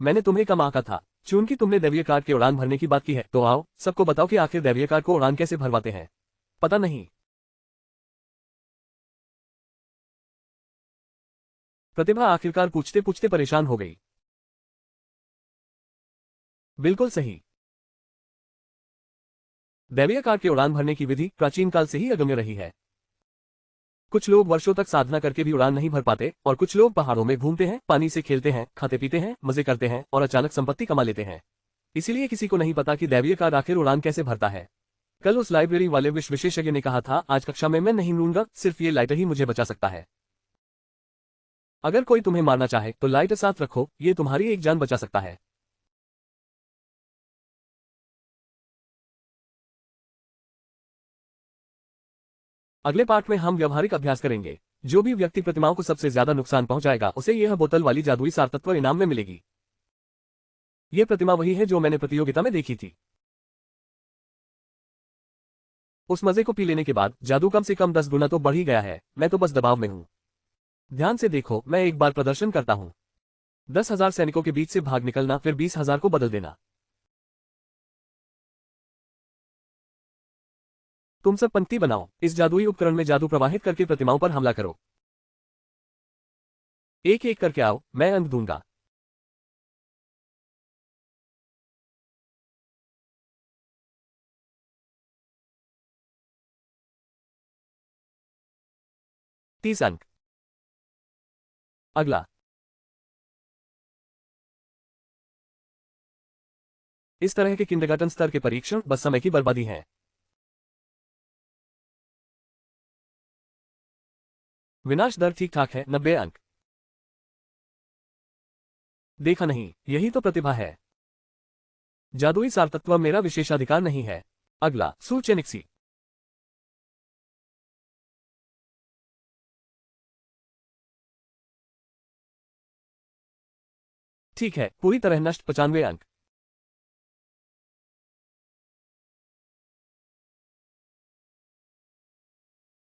मैंने तुम्हें कम आंका था। चूंकि तुमने दैवीय कार के उड़ान भरने की बात की है तो आओ सबको बताओ कि आखिर दैवीय कार को उड़ान कैसे भरवाते हैं। पता नहीं। प्रतिभा आखिरकार पूछते पूछते परेशान हो गई। बिल्कुल सही। दैवीय कार के उड़ान भरने की विधि प्राचीन काल से ही अगम्य रही है। कुछ लोग वर्षों तक साधना करके भी उड़ान नहीं भर पाते और कुछ लोग पहाड़ों में घूमते हैं, पानी से खेलते हैं, खाते पीते हैं, मजे करते हैं और अचानक संपत्ति कमा लेते हैं। इसीलिए किसी को नहीं पता कि दैवीय कार आखिर उड़ान कैसे भरता है। कल उस लाइब्रेरी वाले विशेषज्ञ ने कहा था आज कक्षा में मैं नहीं लूंगा, सिर्फ ये लाइटर ही मुझे बचा सकता है। अगर कोई तुम्हें मारना चाहे तो लाइटर साथ रखो, ये तुम्हारी एक जान बचा सकता है। अगले पार्ट में हम व्यवहारिक अभ्यास करेंगे। जो भी व्यक्ति प्रतिमाओं को सबसे ज्यादा नुकसान पहुंचाएगा उसे यह बोतल वाली जादुई सार तत्व इनाम में मिलेगी। यह प्रतिमा वही है जो मैंने प्रतियोगिता में देखी थी। उस मजे को पी लेने के बाद जादू कम से कम 10 गुना तो बढ़ ही गया है। मैं तो बस दबाव में हूं। ध्यान से देखो, मैं एक बार प्रदर्शन करता हूं। 10,000 सैनिकों के बीच से भाग निकलना, फिर 20,000 को बदल देना। तुम सब पंक्ति बनाओ, इस जादुई उपकरण में जादू प्रवाहित करके प्रतिमाओं पर हमला करो। एक एक करके आओ, मैं अंक दूंगा। तीस अंक। अगला। इस तरह के किंडरगार्टन स्तर के परीक्षण बस समय की बर्बादी हैं। विनाश दर ठीक ठाक है, 90 अंक। देखा नहीं, यही तो प्रतिभा है। जादुई सार तत्व मेरा विशेषाधिकार नहीं है। अगला, सूचेनिक्सी। ठीक है, पूरी तरह नष्ट, 95 अंक।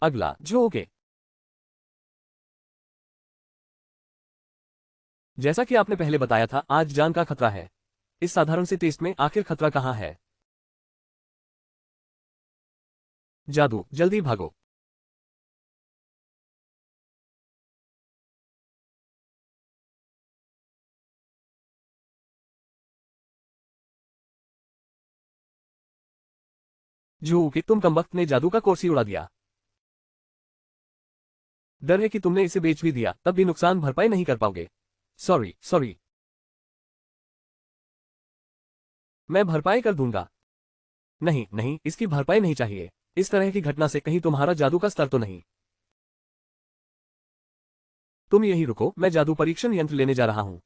अगला, जो ओके। जैसा कि आपने पहले बताया था आज जान का खतरा है। इस साधारण से टेस्ट में आखिर खतरा कहाँ है? जादू, जल्दी भागो। जो कि तुम कमबख्त ने जादू का कोर्स ही उड़ा दिया। डर है कि तुमने इसे बेच भी दिया तब भी नुकसान भरपाई नहीं कर पाओगे। Sorry sorry. मैं भरपाई कर दूंगा। नहीं नहीं, इसकी भरपाई नहीं चाहिए। इस तरह की घटना से कहीं तुम्हारा जादू का स्तर तो नहीं। तुम यहीं रुको, मैं जादू परीक्षण यंत्र लेने जा रहा हूं।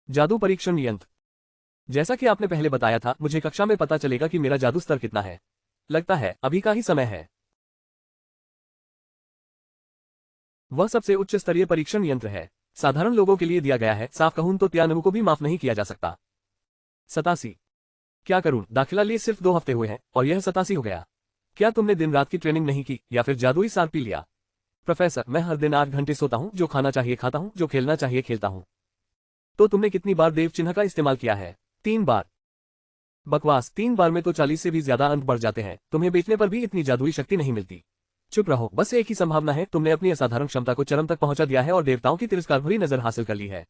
जादू परीक्षण यंत्र। जैसा कि आपने पहले बताया था मुझे कक्षा में पता चलेगा कि मेरा जादू स्तर कितना है। लगता है अभी का ही समय है। वह सबसे उच्च स्तरीय परीक्षण यंत्र है। साधारण लोगों के लिए दिया गया है, साफ कहूं तो त्यानवु को भी माफ नहीं किया जा सकता। 87। क्या करूं, दाखिला लिए सिर्फ 2 हफ्ते हुए हैं और यह 87 हो गया। क्या तुमने दिन रात की ट्रेनिंग नहीं की या फिर जादुई सार पी लिया? प्रोफेसर, मैं हर दिन 8 घंटे सोता हूं, जो खाना चाहिए खाता हूं, जो खेलना चाहिए खेलता हूं। तो तुमने कितनी बार देव चिन्ह का इस्तेमाल किया है? 3 बार। बकवास, 3 बार में तो 40 से भी ज्यादा अंक बढ़ जाते हैं। तुम्हें बेचने पर भी इतनी जादुई शक्ति नहीं मिलती। चुप रहो, बस एक ही संभावना है, तुमने अपनी असाधारण क्षमता को चरम तक पहुंचा दिया है और देवताओं की तिरस्कार भरी नजर हासिल कर ली है।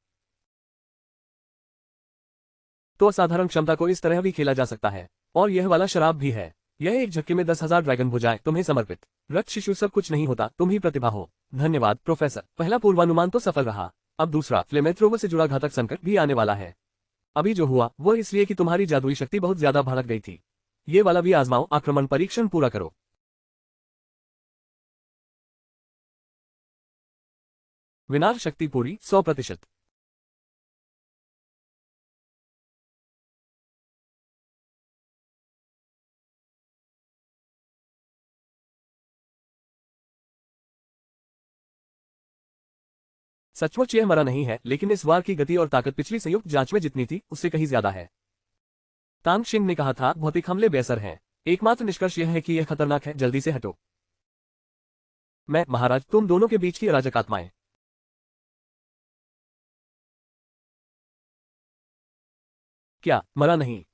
तो असाधारण क्षमता को इस तरह भी खेला जा सकता है। और यह वाला शराब भी है। यह एक झटके में 10,000 ड्रैगन भुजाएं तुम्हें समर्पित। रक्त शिशु सब कुछ नहीं होता, तुम ही प्रतिभा हो। धन्यवाद प्रोफेसर। पहला पूर्वानुमान तो सफल रहा। अब दूसरा फ्लेमेथ्रोवर से जुड़ा घातक संकट भी आने वाला है। अभी जो हुआ वो इसलिए कि तुम्हारी जादुई शक्ति बहुत ज्यादा भड़क गई थी। ये वाला भी आजमाओ, आक्रमण परीक्षण पूरा करो। विनाश शक्ति पूरी 100%। सचमुच यह मरा नहीं है, लेकिन इस वार की गति और ताकत पिछली संयुक्त जांच में जितनी थी उससे कहीं ज्यादा है। तांग शिंग ने कहा था भौतिक हमले बेअसर हैं। एकमात्र निष्कर्ष यह है कि यह खतरनाक है, जल्दी से हटो। मैं महाराज, तुम दोनों के बीच की अराजक आत्माएं। क्या मरा नहीं?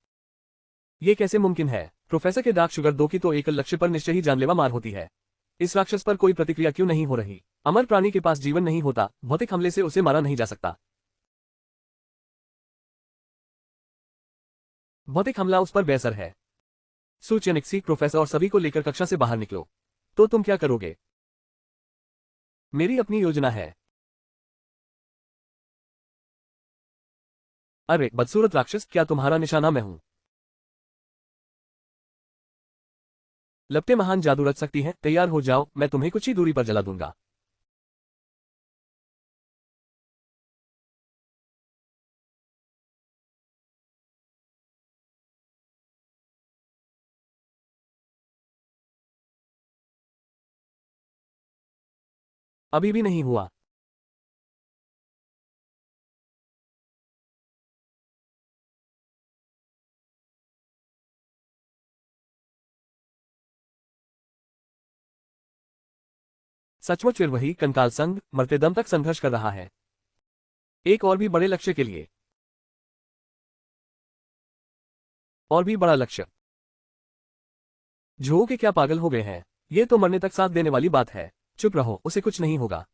ये कैसे मुमकिन है? प्रोफेसर के डार्क शुगर 2 की तो एकल लक्ष्य पर निश्चय ही जानलेवा मार होती है। इस राक्षस पर कोई प्रतिक्रिया क्यों नहीं हो रही? अमर प्राणी के पास जीवन नहीं होता, भौतिक हमले से उसे मारा नहीं जा सकता। भौतिक हमला उस पर बेअसर है। सूचयनिक्सी, प्रोफेसर और सभी को लेकर कक्षा से बाहर निकलो। तो तुम क्या करोगे? मेरी अपनी योजना है। अरे बदसूरत राक्षस, क्या तुम्हारा निशाना मैं हूं? लपटे महान जादू रच सकती हैं, तैयार हो जाओ, मैं तुम्हें कुछ ही दूरी पर जला दूंगा। अभी भी नहीं हुआ। सचमुच फिर वही कंकाल संघ मरते दम तक संघर्ष कर रहा है, एक और भी बड़े लक्ष्य के लिए। और भी बड़ा लक्ष्य? झो के क्या पागल हो गए हैं? ये तो मरने तक साथ देने वाली बात है। चुप रहो, उसे कुछ नहीं होगा।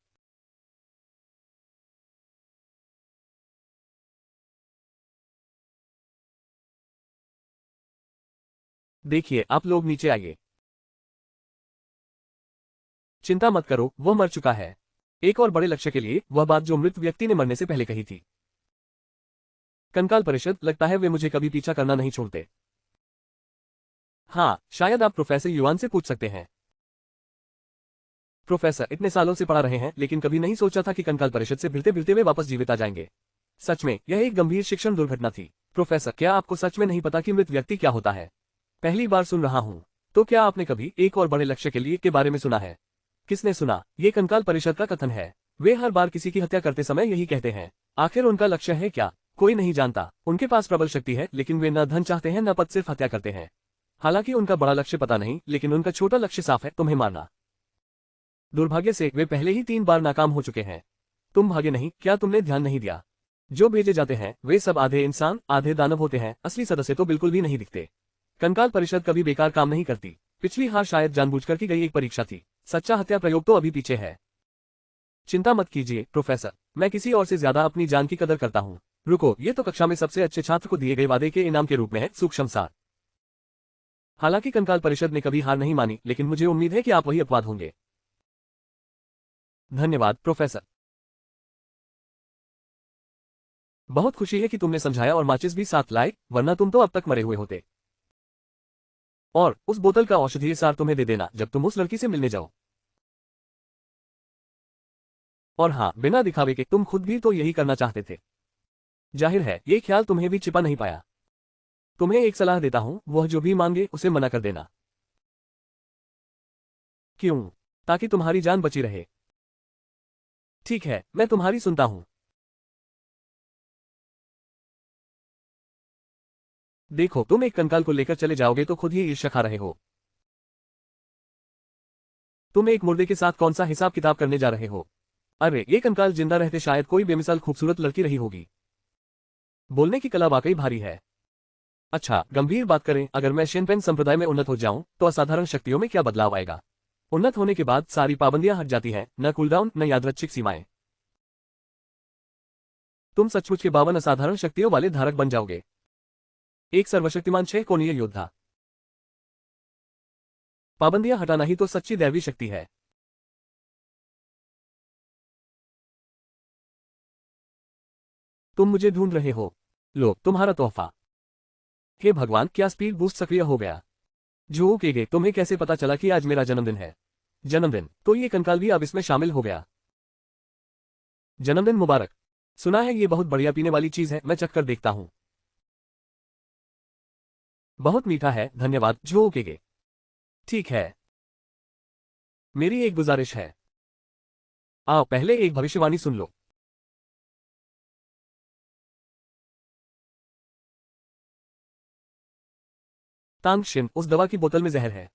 देखिए, आप लोग नीचे आइए। चिंता मत करो, वह मर चुका है। एक और बड़े लक्ष्य के लिए, वह बात जो मृत व्यक्ति ने मरने से पहले कही थी। कंकाल परिषद, लगता है वे मुझे कभी पीछा करना नहीं छोड़ते। हाँ, शायद आप प्रोफेसर युआन से पूछ सकते हैं। प्रोफेसर, इतने सालों से पढ़ा रहे हैं, लेकिन कभी नहीं सोचा था कि कंकाल परिषद से भिड़ते भिड़ते वे वापस जीवित आ जाएंगे। सच में, यह एक गंभीर शिक्षण दुर्घटना थी। प्रोफेसर, क्या आपको सच में नहीं पता कि मृत व्यक्ति क्या होता है? पहली बार सुन रहा हूँ। तो क्या आपने कभी एक और बड़े लक्ष्य के लिए के बारे में सुना है? किसने सुना? ये कंकाल परिषद का कथन है। वे हर बार किसी की हत्या करते समय यही कहते हैं। आखिर उनका लक्ष्य है क्या? कोई नहीं जानता। उनके पास प्रबल शक्ति है, लेकिन वे न धन चाहते हैं न पद, सिर्फ हत्या करते हैं। हालांकि उनका बड़ा लक्ष्य पता नहीं, लेकिन उनका छोटा लक्ष्य साफ है, तुम्हें मारना। दुर्भाग्य से वे पहले ही 3 बार नाकाम हो चुके हैं। तुम भागे नहीं, क्या तुमने ध्यान नहीं दिया? जो भेजे जाते हैं वे सब आधे इंसान आधे दानव होते हैं, असली सदस्य तो बिल्कुल भी नहीं दिखते। कंकाल परिषद कभी बेकार काम नहीं करती। पिछली हार शायद जानबूझकर की गई एक परीक्षा थी। सच्चा हत्या प्रयोग तो अभी पीछे है। चिंता मत कीजिए प्रोफेसर, मैं किसी और से ज्यादा अपनी जान की कदर करता हूँ। रुको, ये तो कक्षा में सबसे अच्छे छात्र को दिए गए वादे के इनाम के रूप में है, सूक्ष्म सार। हालांकि कंकाल परिषद ने कभी हार नहीं मानी, लेकिन मुझे उम्मीद है कि आप वही अपवाद होंगे। धन्यवाद प्रोफेसर। बहुत खुशी है कि तुमने समझाया और माचिस भी साथ लाए, वरना तुम तो अब तक मरे हुए होते। और उस बोतल का औषधीय सार तुम्हें दे देना जब तुम उस लड़की से मिलने जाओ। और हाँ, बिना दिखावे के, तुम खुद भी तो यही करना चाहते थे। जाहिर है, ये ख्याल तुम्हें भी छिपा नहीं पाया। तुम्हें एक सलाह देता हूँ, वह जो भी मांगे उसे मना कर देना। क्यों? ताकि तुम्हारी जान बची रहे। ठीक है, मैं तुम्हारी सुनता हूँ। देखो, तुम एक कंकाल को लेकर चले जाओगे तो खुद ही ईर्ष्या खा रहे हो। तुम एक मुर्दे के साथ कौन सा हिसाब किताब करने जा रहे हो? अरे, ये कंकाल जिंदा रहते शायद कोई बेमिसाल खूबसूरत लड़की रही होगी। बोलने की कला वाकई भारी है। अच्छा, गंभीर बात करें, अगर मैं शेनपेन संप्रदाय में उन्नत हो जाऊं, तो असाधारण शक्तियों में क्या बदलाव आएगा? उन्नत होने के बाद सारी पाबंदियां हट जाती हैं, न कूलडाउन न यादृच्छिक सीमाएं। तुम सचमुच के 52 असाधारण शक्तियों वाले धारक बन जाओगे। एक सर्वशक्तिमान 6 कोणीय योद्धा। पाबंदियां हटाना ही तो सच्ची दैवी शक्ति है। तुम मुझे ढूंढ रहे हो? लो, तुम्हारा तोहफा। हे भगवान, क्या स्पीड बूस्ट सक्रिय हो गया। जो के गे, तुम्हें कैसे पता चला कि आज मेरा जन्मदिन है? जन्मदिन तो ये कंकाल भी अब इसमें शामिल हो गया। जन्मदिन मुबारक। सुना है ये बहुत बढ़िया पीने वाली चीज है, मैं चख कर देखता हूँ। बहुत मीठा है, धन्यवाद जो के गे। ठीक है, मेरी एक गुजारिश है। आओ पहले एक भविष्यवाणी सुन लो। तांगशिन, उस दवा की बोतल में जहर है।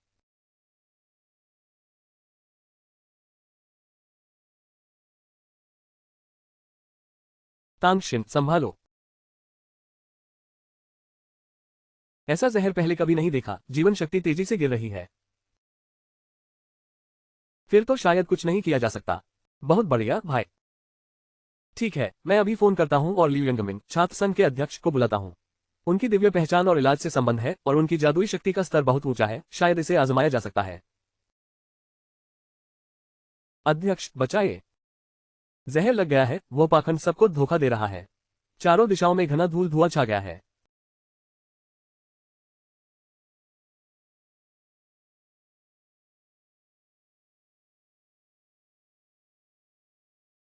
तांगशिन, संभालो। ऐसा जहर पहले कभी नहीं देखा। जीवन शक्ति तेजी से गिर रही है। फिर तो शायद कुछ नहीं किया जा सकता। बहुत बढ़िया भाई। ठीक है, मैं अभी फोन करता हूँ और ली यंगमिन छात्र संघ के अध्यक्ष को बुलाता हूँ। उनकी दिव्य पहचान और इलाज से संबंध है और उनकी जादुई शक्ति का स्तर बहुत ऊंचा है, शायद इसे आजमाया जा सकता है। अध्यक्ष बचाइए, जहर लग गया है। वो पाखंड सबको धोखा दे रहा है। चारों दिशाओं में घना धूल धुआं छा गया है।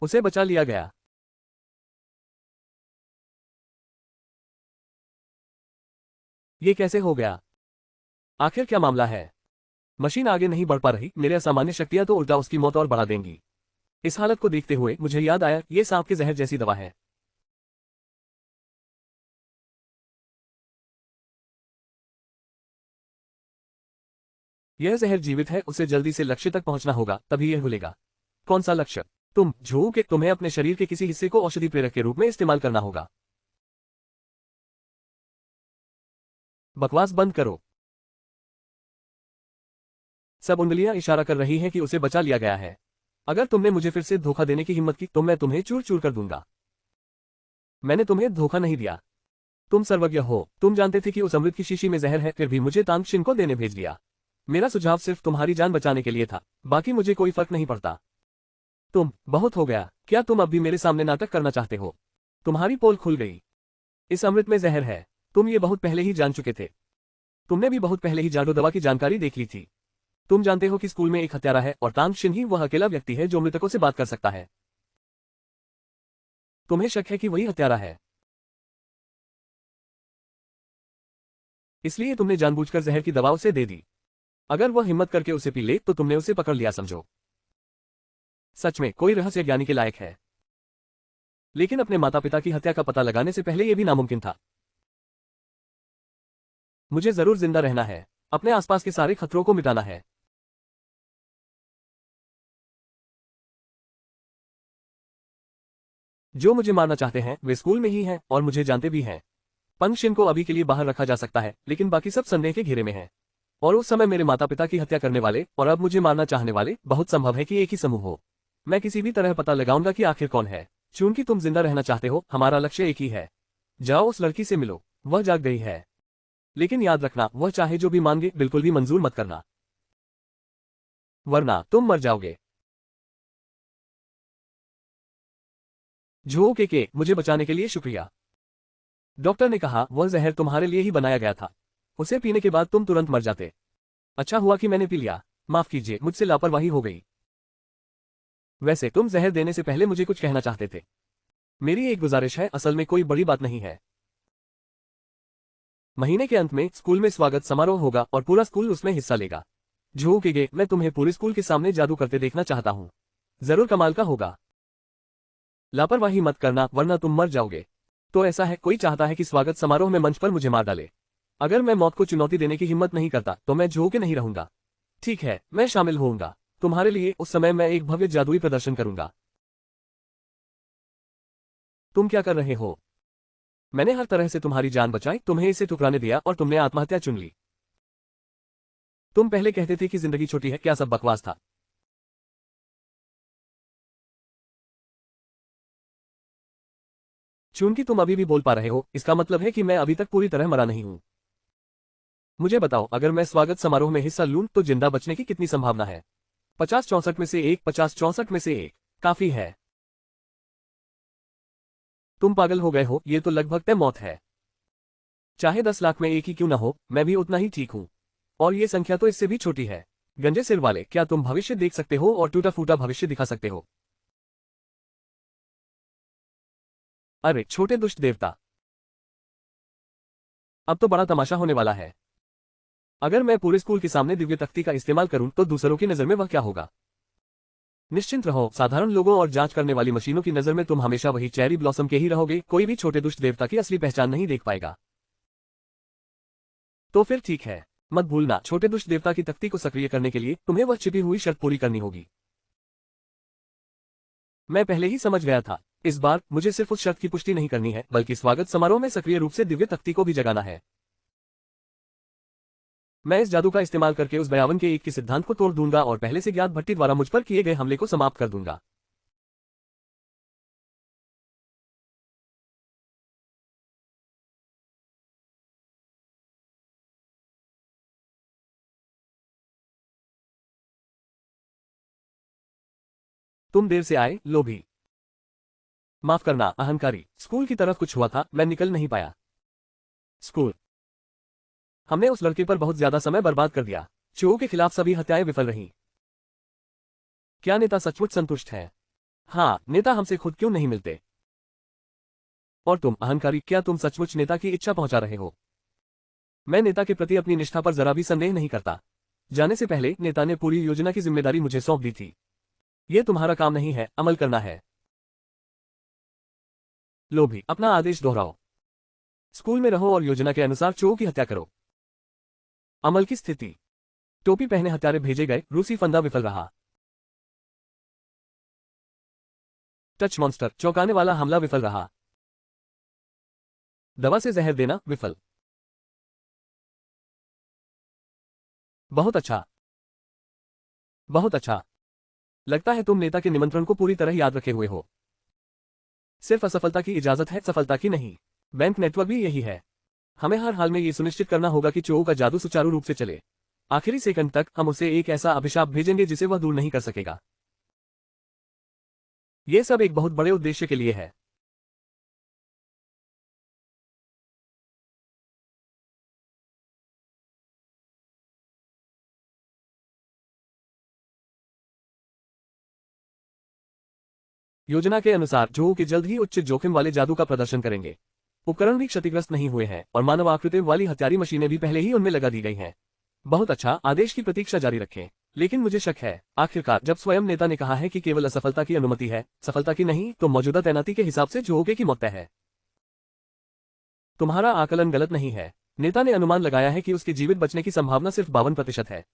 उसे बचा लिया गया। ये कैसे हो गया? आखिर क्या मामला है? मशीन आगे नहीं बढ़ पा रही। मेरे असामान्य शक्तियां तो उल्टा उसकी मौत और बढ़ा देंगी। इस हालत को देखते हुए मुझे याद आया, ये सांप के जहर जैसी दवा है। यह जहर जीवित है, उसे जल्दी से लक्ष्य तक पहुंचना होगा, तभी यह भूलेगा। कौन सा लक्ष्य? तुम झू के तुम्हें अपने शरीर के किसी हिस्से को औषधि प्रेरक के रूप में इस्तेमाल करना होगा। बकवास बंद करो। सब उंगलियां इशारा कर रही हैं कि उसे बचा लिया गया है। अगर तुमने मुझे फिर से धोखा देने की हिम्मत की तो मैं तुम्हें चूर चूर कर दूंगा। मैंने तुम्हें धोखा नहीं दिया। तुम सर्वज्ञ हो। तुम जानते थे कि उस अमृत की शीशी में जहर है, फिर भी मुझे तांगशिन को देने भेज दिया। मेरा सुझाव सिर्फ तुम्हारी जान बचाने के लिए था, बाकी मुझे कोई फर्क नहीं पड़ता। तुम बहुत हो गया। क्या तुम अब भी मेरे सामने नाटक करना चाहते हो? तुम्हारी पोल खुल गई। इस अमृत में जहर है। तुम ये बहुत पहले ही जान चुके थे। तुमने भी बहुत पहले ही जादू दवा की जानकारी देख ली थी। तुम जानते हो कि स्कूल में एक हत्यारा है और तांगशिन ही वह अकेला व्यक्ति है जो मृतकों से बात कर सकता है। तुम्हें शक है कि वही हत्यारा है, इसलिए तुमने जानबूझकर जहर की दवा उसे दे दी। अगर वह हिम्मत करके उसे पी ले तो तुमने उसे पकड़ लिया समझो। सच में कोई रहस्य ज्ञानी के लायक है। लेकिन अपने माता पिता की हत्या का पता लगाने से पहले यह भी नामुमकिन था। मुझे जरूर जिंदा रहना है। अपने आसपास के सारे खतरों को मिटाना है। जो मुझे मारना चाहते हैं वे स्कूल में ही हैं और मुझे जानते भी हैं। पंगशिन को अभी के लिए बाहर रखा जा सकता है, लेकिन बाकी सब संदेह के घेरे में हैं। और उस समय मेरे माता पिता की हत्या करने वाले और अब मुझे मारना चाहने वाले बहुत संभव है कि एक ही समूह हो। मैं किसी भी तरह पता लगाऊंगा कि आखिर कौन है। चूंकि तुम जिंदा रहना चाहते हो, हमारा लक्ष्य एक ही है। जाओ उस लड़की से मिलो। वह जाग गई है। लेकिन याद रखना, वह चाहे जो भी मांगे बिल्कुल भी मंजूर मत करना, वरना तुम मर जाओगे। झो के मुझे बचाने के लिए शुक्रिया। डॉक्टर ने कहा वह जहर तुम्हारे लिए ही बनाया गया था। उसे पीने के बाद तुम तुरंत मर जाते। अच्छा हुआ कि मैंने पी लिया। माफ कीजिए, मुझसे लापरवाही हो गई। वैसे तुम जहर देने से पहले मुझे कुछ कहना चाहते थे। मेरी एक गुजारिश है, असल में कोई बड़ी बात नहीं है। महीने के अंत में स्कूल में स्वागत समारोह होगा और पूरा स्कूल उसमें हिस्सा लेगा। झू के मैं तुम्हें पूरे स्कूल के सामने जादू करते देखना चाहता हूँ। जरूर कमाल का होगा। लापरवाही मत करना वरना तुम मर जाओगे। तो ऐसा है, कोई चाहता है कि स्वागत समारोह में मंच पर मुझे मार डाले। अगर मैं मौत को चुनौती देने की हिम्मत नहीं करता तो मैं झू के नहीं रहूंगा। ठीक है, मैं शामिल होऊंगा। तुम्हारे लिए उस समय मैं एक भव्य जादुई प्रदर्शन करूंगा। तुम क्या कर रहे हो? मैंने हर तरह से तुम्हारी जान बचाई, तुम्हें इसे ठुकराने दिया और तुमने आत्महत्या चुन ली। तुम पहले कहते थे कि जिंदगी छोटी है, क्या सब बकवास था? चूंकि तुम अभी भी बोल पा रहे हो, इसका मतलब है कि मैं अभी तक पूरी तरह मरा नहीं हूं। मुझे बताओ, अगर मैं स्वागत समारोह में हिस्सा लूं तो जिंदा बचने की कितनी संभावना है? 50-64 में से एक, 50-64 में से एक काफी है। तुम पागल हो गए हो, ये तो लगभग तय मौत है। चाहे 10 लाख में एक ही क्यों ना हो, मैं भी उतना ही ठीक हूं। और ये संख्या तो इससे भी छोटी है। गंजे सिर वाले, क्या तुम भविष्य देख सकते हो और टूटा फूटा भविष्य दिखा सकते हो? अरे छोटे दुष्ट देवता, अब तो बड़ा तमाशा होने वाला है। अगर मैं पूरे स्कूल के सामने दिव्य तख्ती का इस्तेमाल करूं तो दूसरों की नजर में वह क्या होगा? निश्चिंत रहो, साधारण लोगों और जांच करने वाली मशीनों की नजर में तुम हमेशा वही चेरी ब्लॉसम के ही रहोगे। कोई भी छोटे दुष्ट देवता की असली पहचान नहीं देख पाएगा। तो फिर ठीक है। मत भूलना, छोटे दुष्ट देवता की तख्ती को सक्रिय करने के लिए तुम्हें वह छिपी हुई शर्त पूरी करनी होगी। मैं पहले ही समझ गया था। इस बार मुझे सिर्फ उस शर्त की पुष्टि नहीं करनी है, बल्कि स्वागत समारोह में सक्रिय रूप से दिव्य तख्ती को भी जगाना है। मैं इस जादू का इस्तेमाल करके उस बयावन के एक के सिद्धांत को तोड़ दूंगा और पहले से ज्ञात भट्टी द्वारा मुझ पर किए गए हमले को समाप्त कर दूंगा। तुम देर से आए, लोभी। माफ करना, अहंकारी। स्कूल की तरफ कुछ हुआ था, मैं निकल नहीं पाया। स्कूल। हमने उस लड़के पर बहुत ज्यादा समय बर्बाद कर दिया। चोर के खिलाफ सभी हत्याएं विफल रहीं। क्या नेता सचमुच संतुष्ट है? हाँ, नेता हमसे खुद क्यों नहीं मिलते? और तुम, अहंकारी, क्या तुम सचमुच नेता की इच्छा पहुंचा रहे हो? मैं नेता के प्रति अपनी निष्ठा पर जरा भी संदेह नहीं करता। जाने से पहले नेता ने पूरी योजना की जिम्मेदारी मुझे सौंप दी थी। यह तुम्हारा काम नहीं है, अमल करना है। लोभी, अपना आदेश दोहराओ। स्कूल में रहो और योजना के अनुसार चोर की हत्या करो। अमल की स्थिति। टोपी पहने हत्यारे भेजे गए, रूसी फंदा विफल रहा। टच मॉन्स्टर, चौंकाने वाला हमला विफल रहा। दवा से जहर देना विफल। बहुत अच्छा, बहुत अच्छा। लगता है तुम नेता के निमंत्रण को पूरी तरह याद रखे हुए हो। सिर्फ असफलता की इजाजत है, सफलता की नहीं। बैंक नेटवर्क भी यही है। हमें हर हाल में ये सुनिश्चित करना होगा कि चोर का जादू सुचारू रूप से चले। आखिरी सेकंड तक हम उसे एक ऐसा अभिशाप भेजेंगे जिसे वह दूर नहीं कर सकेगा। यह सब एक बहुत बड़े उद्देश्य के लिए है। योजना के अनुसार जो कि जल्द ही उच्च जोखिम वाले जादू का प्रदर्शन करेंगे। उपकरण भी क्षतिग्रस्त नहीं हुए हैं और मानव आकृति वाली हथियारी मशीनें भी पहले ही उनमें लगा दी गई हैं। बहुत अच्छा, आदेश की प्रतीक्षा जारी रखें। लेकिन मुझे शक है, आखिरकार जब स्वयं नेता ने कहा है कि केवल असफलता की अनुमति है, सफलता की नहीं, तो मौजूदा तैनाती के हिसाब से जोगे की मौत तय है। तुम्हारा आकलन गलत नहीं है। नेता ने अनुमान लगाया है कि उसके जीवित बचने की संभावना सिर्फ 52% है।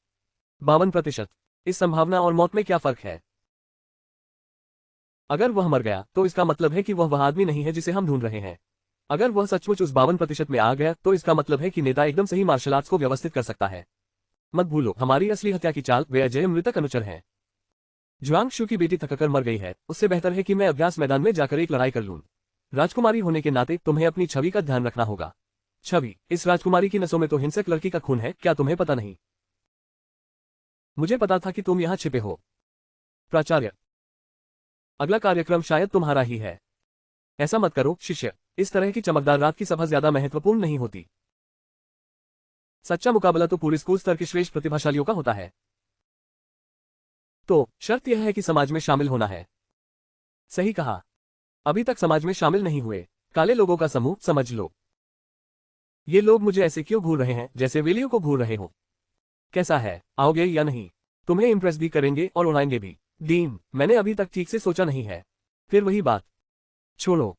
52%। इस संभावना और मौत में क्या फर्क है? अगर वह मर गया तो इसका मतलब है कि वह आदमी नहीं है जिसे हम ढूंढ रहे हैं। अगर वह सचमुच उस 52% में आ गया तो इसका मतलब है कि नेता एकदम सही मार्शल आर्ट्स को व्यवस्थित कर सकता है। मत भूलो, हमारी असली हत्या की चाल, वे अजय मृतक अनुचर हैं। जुआंगशु की बेटी थककर मर गई है, उससे बेहतर है कि मैं अभ्यास मैदान में जाकर एक लड़ाई कर लूं। राजकुमारी होने के नाते तुम्हें अपनी छवि का ध्यान रखना होगा। छवि, इस राजकुमारी की नसों में तो हिंसक लड़की का खून है, क्या तुम्हें पता नहीं? मुझे पता था कि तुम यहाँ छिपे हो। प्राचार्य, अगला कार्यक्रम शायद तुम्हारा ही है। ऐसा मत करो शिष्य, इस तरह की चमकदार रात की सभा ज्यादा महत्वपूर्ण नहीं होती। सच्चा मुकाबला तो पूरे स्कूल स्तर के श्रेष्ठ प्रतिभाशालियों का होता है। तो शर्त यह है कि समाज में शामिल होना है। सही कहा। अभी तक समाज में शामिल नहीं हुए काले लोगों का समूह, समझ लो। ये लोग मुझे ऐसे क्यों घूर रहे हैं जैसे वेलियों को घूर रहे हो? कैसा है, आओगे या नहीं? तुम्हें इम्प्रेस भी करेंगे और उड़ाएंगे भी। डीन, मैंने अभी तक ठीक से सोचा नहीं है। फिर वही बात, छोड़ो।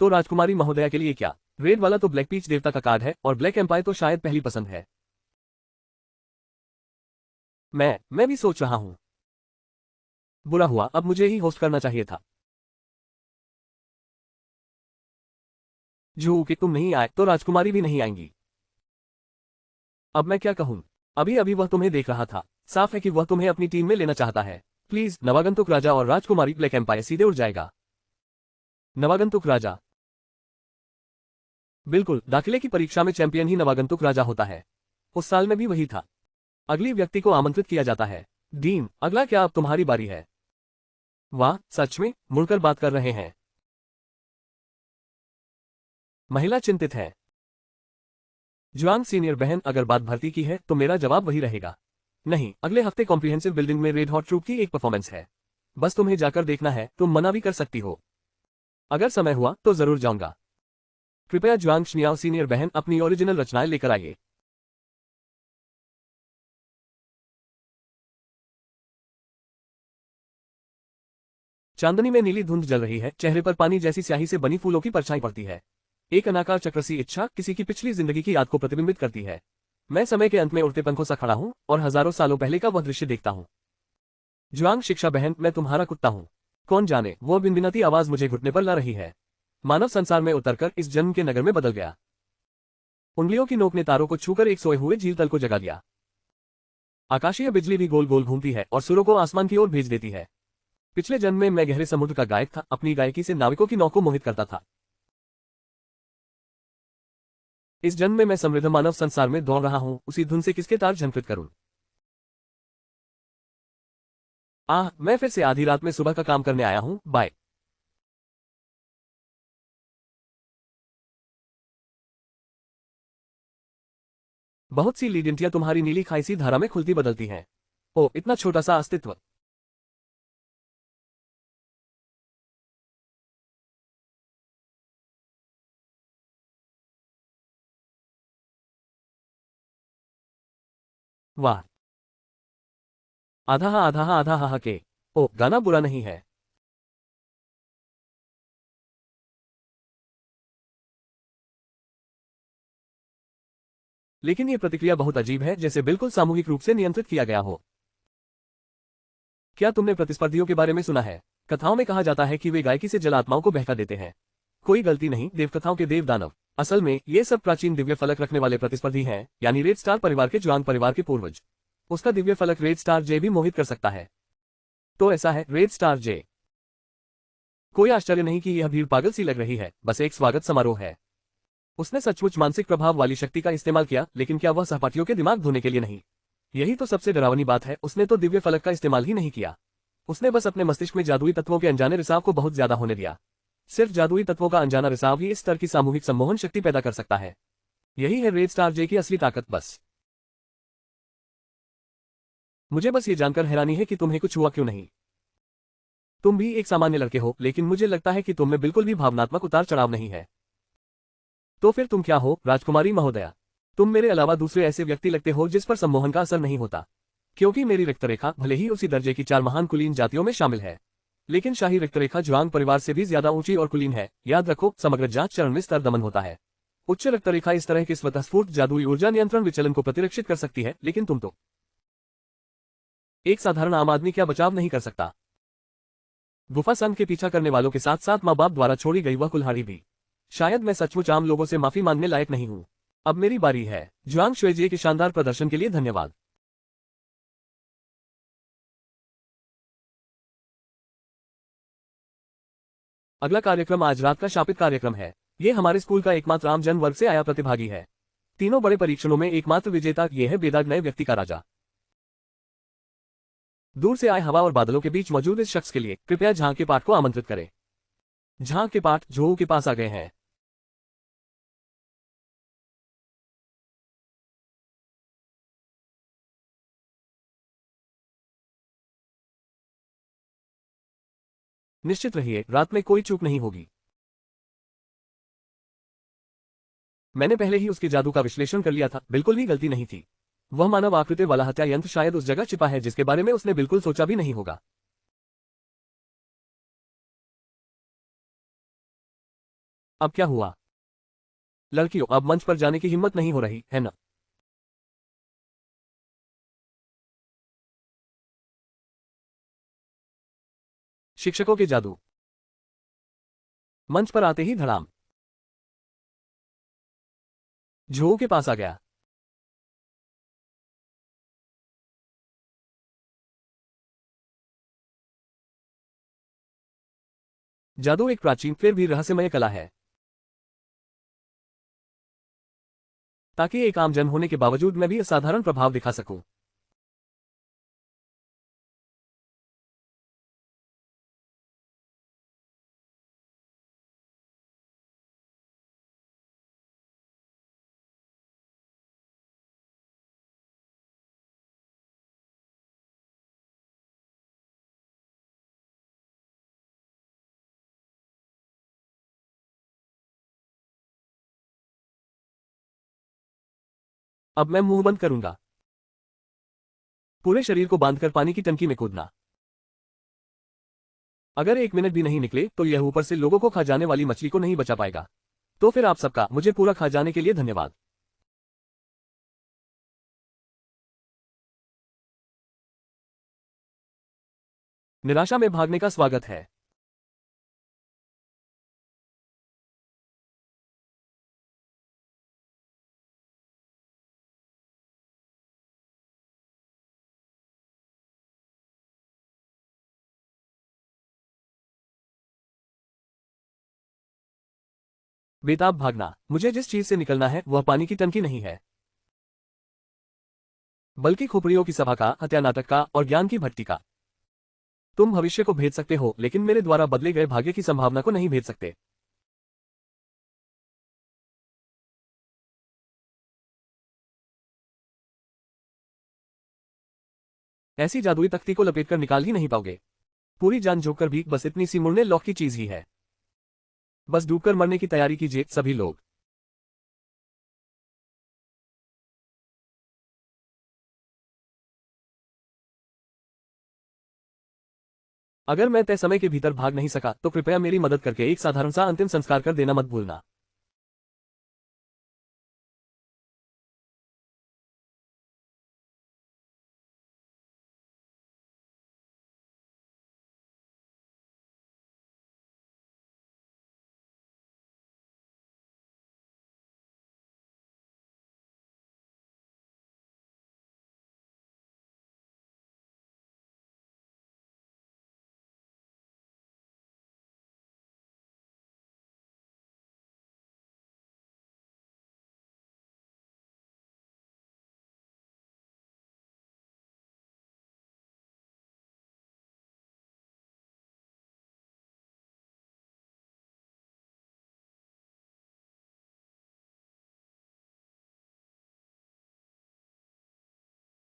तो राजकुमारी महोदया के लिए क्या? रेड वाला तो ब्लैक पीच देवता का कार्ड है और ब्लैक एम्पायर तो शायद पहली पसंद है। मैं भी सोच रहा हूं। बुरा हुआ, अब मुझे ही होस्ट करना चाहिए था। जू कि तुम नहीं आए तो राजकुमारी भी नहीं आएंगी। अब मैं क्या कहूं? अभी अभी वह तुम्हें देख रहा था, साफ है कि वह तुम्हें अपनी टीम में लेना चाहता है। प्लीज, नवागंतुक राजा और राजकुमारी, ब्लैक एम्पायर सीधे उड़ जाएगा। नवागंतुक राजा। बिल्कुल, दाखिले की परीक्षा में चैंपियन ही नवागंतुक राजा होता है। उस साल में भी वही था। अगली व्यक्ति को आमंत्रित किया जाता है। डीन, अगला क्या, अब तुम्हारी बारी है। वाह, सच में मुड़कर बात कर रहे हैं। महिला चिंतित है। जुआंग सीनियर बहन, अगर बात भर्ती की है तो मेरा जवाब वही रहेगा। नहीं, अगले हफ्ते कॉम्प्रिहेंसिव बिल्डिंग में रेड हॉट ट्रूप की एक परफॉर्मेंस है। बस तुम्हें जाकर देखना है, तुम मना भी कर सकती हो। अगर समय हुआ तो जरूर जाऊंगा। कृपया जुआंग शियाओ सीनियर बहन अपनी ओरिजिनल रचनाएं लेकर आइए। चांदनी में नीली धुंध जल रही है, चेहरे पर पानी जैसी स्याही से बनी फूलों की परछाई पड़ती है। एक अनाकार चक्रसी इच्छा किसी की पिछली जिंदगी की याद को प्रतिबिंबित करती है। मैं समय के अंत में उड़ते पंखों सा खड़ा हूं और हजारों सालों पहले का वह दृश्य देखता हूं। जुआंग शिक्षा बहन, मैं तुम्हारा कुत्ता हूं। कौन जाने वो बिनबिनाती आवाज मुझे घुटने पर ला रही है। मानव संसार में उतरकर इस जन्म के नगर में बदल गया। उंगलियों की नोक ने तारों को छूकर एक सोए हुए झील तल को जगा दिया। आकाशीय बिजली भी गोल गोल घूमती है और सुरों को आसमान की ओर भेज देती है। पिछले जन्म में मैं गहरे समुद्र का गायक था, अपनी गायकी से नाविकों की नौ को मोहित करता था। इस जन्म में मैं समृद्ध मानव संसार में दौड़ रहा हूं, उसी धुन से किसके तार झनकृत करूं। मैं फिर से आधी रात में सुबह का काम करने आया हूं, बाय। बहुत सी लीडियंटियां तुम्हारी नीली खाई सी धारा में खुलती बदलती हैं। ओ, इतना छोटा सा अस्तित्व। वाह। आधा हा के। ओ, गाना बुरा नहीं है। लेकिन ये प्रतिक्रिया बहुत अजीब है, जैसे बिल्कुल सामूहिक रूप से नियंत्रित किया गया हो। क्या तुमने प्रतिस्पर्धियों के बारे में सुना है? कथाओं में कहा जाता है कि वे गायकी से जल आत्माओं को बहका देते हैं। कोई गलती नहीं, देवकथाओं के देव दानव। असल में ये सब प्राचीन दिव्य फलक रखने वाले प्रतिस्पर्धी हैं, यानी रेड स्टार परिवार के ज्वांग परिवार के पूर्वज। उसका दिव्य फलक रेड स्टार जे भी मोहित कर सकता है। तो ऐसा है, रेड स्टार जे। कोई आश्चर्य नहीं कि यह भीड़ पागल सी लग रही है, बस एक स्वागत समारोह है। उसने सचमुच मानसिक प्रभाव वाली शक्ति का इस्तेमाल किया, लेकिन क्या वह सहपाठियों के दिमाग धोने के लिए नहीं? यही तो सबसे डरावनी बात है, उसने तो दिव्य फलक का इस्तेमाल ही नहीं किया। उसने बस अपने मस्तिष्क में जादुई तत्वों के अनजाने रिसाव को बहुत ज्यादा होने दिया। सिर्फ जादुई तत्वों का अनजाना रिसाव ही इस स्तर की सामूहिक सम्मोहन शक्ति पैदा कर सकता है। यही है रेड स्टार जे की असली ताकत। बस मुझे बस ये जानकर हैरानी है कि तुम्हें कुछ हुआ क्यों नहीं। तुम भी एक सामान्य लड़के हो, लेकिन मुझे लगता है कि तुम में बिल्कुल भी भावनात्मक उतार चढ़ाव नहीं है। तो फिर तुम क्या हो, राजकुमारी महोदया? तुम मेरे अलावा दूसरे ऐसे व्यक्ति लगते हो जिस पर सम्मोहन का असर नहीं होता। क्योंकि मेरी रक्तरेखा भले ही उसी दर्जे की 4 महान कुलीन जातियों में शामिल है, लेकिन शाही रक्तरेखा ज्वांग परिवार से भी ज्यादा ऊंची और कुलीन है। याद रखो, समग्र जांच चरण में स्तर दमन होता है। उच्च रक्तरेखा इस तरह के स्वतःस्फूर्त जादुई ऊर्जा नियंत्रण विचलन को प्रतिरक्षित कर सकती है, लेकिन तुम तो एक साधारण आम आदमी क्या बचाव नहीं कर सकता। गुफा संघ के पीछा करने वालों के साथ साथ माँ बाप द्वारा छोड़ी गई वह कुल्हाड़ी भी। शायद मैं सचमुच आम लोगों से माफी मांगने लायक नहीं हूँ। अब मेरी बारी है। ज्वांग शुएजिए के शानदार प्रदर्शन के लिए धन्यवाद। अगला कार्यक्रम आज रात का शापित कार्यक्रम है। ये हमारे स्कूल का एकमात्र आम जन वर्ग से आया प्रतिभागी है। तीनों बड़े परीक्षणों में एकमात्र विजेता ये है बेदाग नए व्यक्ति का राजा। दूर से आए हवा और बादलों के बीच मौजूद इस शख्स के लिए कृपया झांक के पाठ को आमंत्रित करें। झांक के पाठ झोऊ के पास आ गए हैं। निश्चित रहिए, रात में कोई चूक नहीं होगी। मैंने पहले ही उसके जादू का विश्लेषण कर लिया था, बिल्कुल भी गलती नहीं थी। वह मानव आकृति वाला हत्या यंत्र शायद उस जगह छिपा है जिसके बारे में उसने बिल्कुल सोचा भी नहीं होगा। अब क्या हुआ? लड़कियों, अब मंच पर जाने की हिम्मत नहीं हो रही है ना? शिक्षकों के जादू। मंच पर आते ही धड़ाम झोऊ के पास आ गया। जादू एक प्राचीन फिर भी रहस्यमय कला है। ताकि एक आम जन होने के बावजूद मैं भी असाधारण प्रभाव दिखा सकूं। अब मैं मुंह बंद करूंगा। पूरे शरीर को बांधकर पानी की टंकी में कूदना। अगर 1 मिनट भी नहीं निकले तो यह ऊपर से लोगों को खा जाने वाली मछली को नहीं बचा पाएगा। तो फिर आप सबका मुझे पूरा खा जाने के लिए धन्यवाद। निराशा में भागने का स्वागत है। बेताब भागना। मुझे जिस चीज से निकलना है वह पानी की टंकी नहीं है, बल्कि खोपड़ियों की सभा का, हत्या नाटक का और ज्ञान की भट्टी का। तुम भविष्य को भेज सकते हो, लेकिन मेरे द्वारा बदले गए भाग्य की संभावना को नहीं भेज सकते। ऐसी जादुई तख्ती को लपेटकर निकाल ही नहीं पाओगे। पूरी जान झोंक कर भी बस इतनी सी मुड़ने लौक की चीज ही है। बस डूबकर मरने की तैयारी कीजिए सभी लोग। अगर मैं तय समय के भीतर भाग नहीं सका तो कृपया मेरी मदद करके एक साधारण सा अंतिम संस्कार कर देना मत भूलना।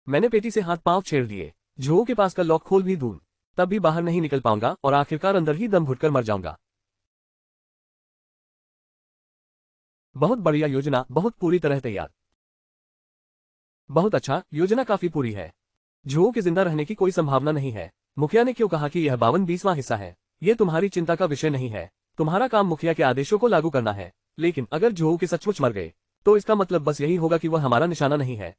मैंने पेटी से हाथ पांव छेड़ दिए, जुओं के पास का लॉक खोल भी दूं, तब भी बाहर नहीं निकल पाऊंगा और आखिरकार अंदर ही दम घुटकर मर जाऊंगा। बहुत बढ़िया योजना, बहुत पूरी तरह तैयार। बहुत अच्छा, योजना काफी पूरी है। जुओं के जिंदा रहने की कोई संभावना नहीं है। मुखिया ने क्यों कहा कि यह 52वां हिस्सा है? ये तुम्हारी चिंता का विषय नहीं है। तुम्हारा काम मुखिया के आदेशों को लागू करना है। लेकिन अगर जुओं के सचमुच मर गए, तो इसका मतलब बस यही होगा कि वह हमारा निशाना नहीं है।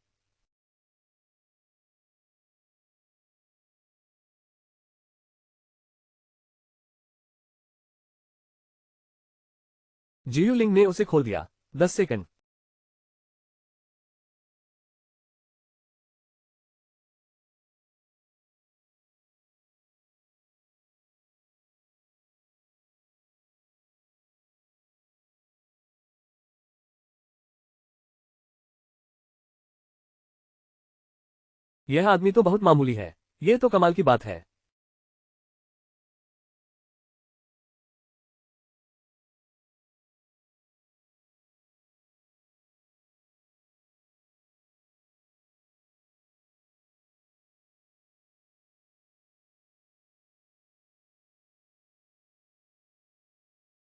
जियूलिंग ने उसे खोल दिया। 10 सेकंड। यह आदमी तो बहुत मामूली है। ये तो कमाल की बात है।